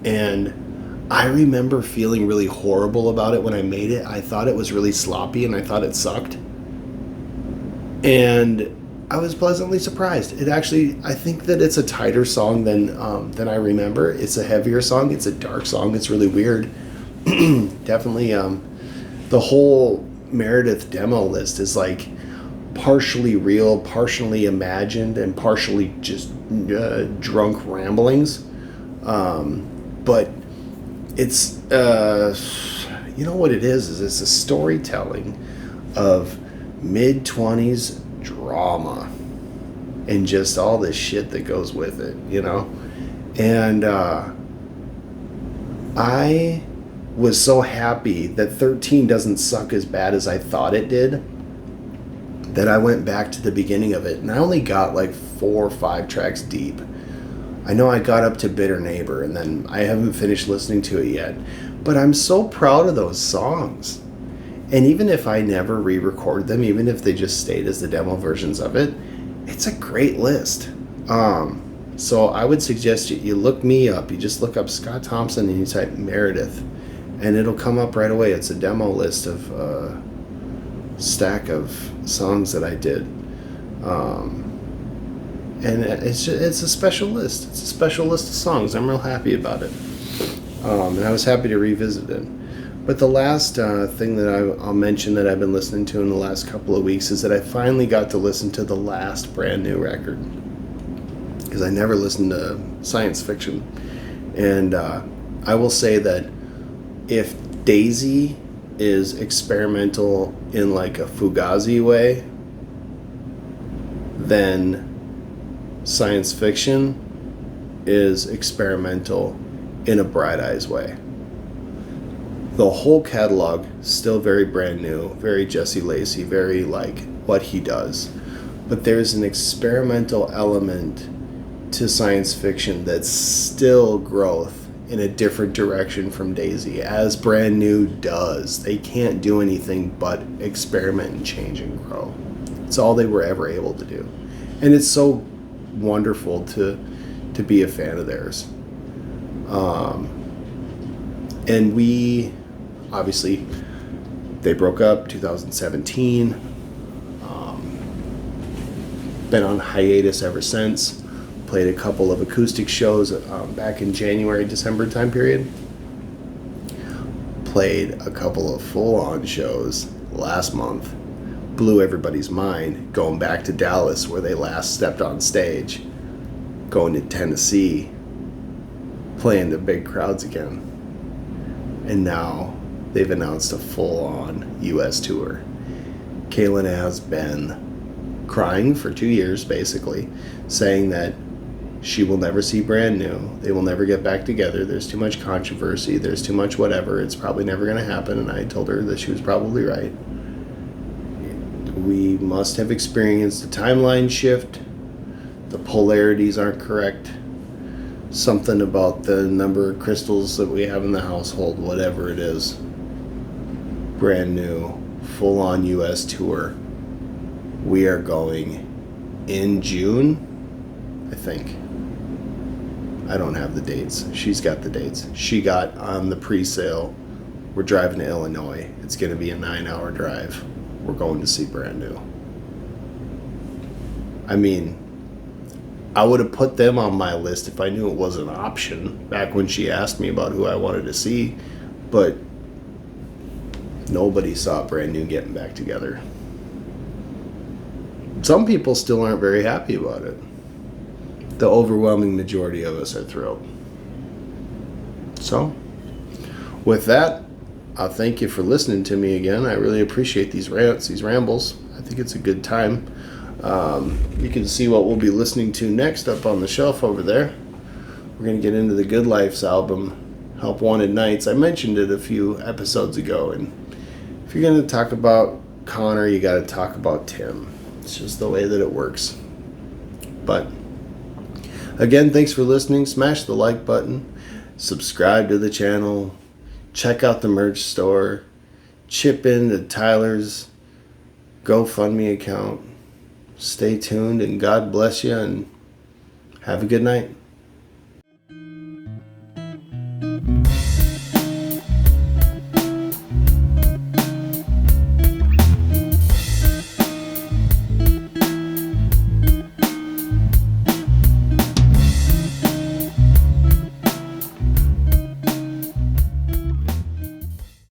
A: and I remember feeling really horrible about it when I made it. I thought it was really sloppy, and I thought it sucked, and I was pleasantly surprised. It actually, I think that it's a tighter song than I remember. It's a heavier song. It's a dark song. It's really weird. Definitely, the whole Meredith demo list is like partially real, partially imagined, and partially just drunk ramblings. But it's, you know what it is it's a storytelling of mid-20s drama and just all this shit that goes with it, you know? And I was so happy that 13 doesn't suck as bad as I thought it did, that I went back to the beginning of it, and I only got like 4 or 5 tracks deep. I know I got up to Bitter Neighbor, and then I haven't finished listening to it yet, but I'm so proud of those songs. And even if I never re-record them, even if they just stayed as the demo versions of it, it's a great list. So I would suggest you look me up. You just look up Scott Thompson and you type Meredith, and it'll come up right away. It's a demo list of stack of songs that I did. And it's a special list. It's a special list of songs. I'm real happy about it. And I was happy to revisit it. But the last thing that I'll mention that I've been listening to in the last couple of weeks is that I finally got to listen to the last brand new record. Because I never listened to science fiction. And I will say that if Daisy is experimental in like a Fugazi way, then science fiction is experimental in a Bright Eyes way. The whole catalog still very brand new, very Jesse Lacey, very like what he does. But there's an experimental element to science fiction that's still growth in a different direction from Daisy, as brand new does. They can't do anything but experiment and change and grow. It's all they were ever able to do. And it's so wonderful to be a fan of theirs. And we, obviously, they broke up 2017. Been on hiatus ever since. Played a couple of acoustic shows back in January, December time period. Played a couple of full-on shows last month. Blew everybody's mind going back to Dallas where they last stepped on stage. Going to Tennessee. Playing to big crowds again. And now they've announced a full-on U.S. tour. Kaylin has been crying for 2 years, basically, saying that she will never see Brand New. They will never get back together. There's too much controversy. There's too much whatever. It's probably never going to happen. And I told her that she was probably right. We must have experienced a timeline shift. The polarities aren't correct. Something about the number of crystals that we have in the household, whatever it is. Brand New, full-on U.S. tour. We are going in June, I think. I don't have the dates. She's got the dates. She got on the pre-sale. We're driving to Illinois. It's going to be a 9-hour drive. We're going to see Brand New. I mean, I would have put them on my list if I knew it was an option back when she asked me about who I wanted to see. But nobody saw Brand New getting back together. Some people still aren't very happy about it. The overwhelming majority of us are thrilled. So, with that, I thank you for listening to me again. I really appreciate these rants, these rambles. I think it's a good time. You can see what we'll be listening to next up on the shelf over there. We're going to get into the Good Life's album, Help Wanted Nights. I mentioned it a few episodes ago, and if you're going to talk about Connor, you got to talk about Tim. It's just the way that it works. But again, thanks for listening. Smash the like button. Subscribe to the channel. Check out the merch store. Chip into Tyler's GoFundMe account. Stay tuned and God bless you and have a good night.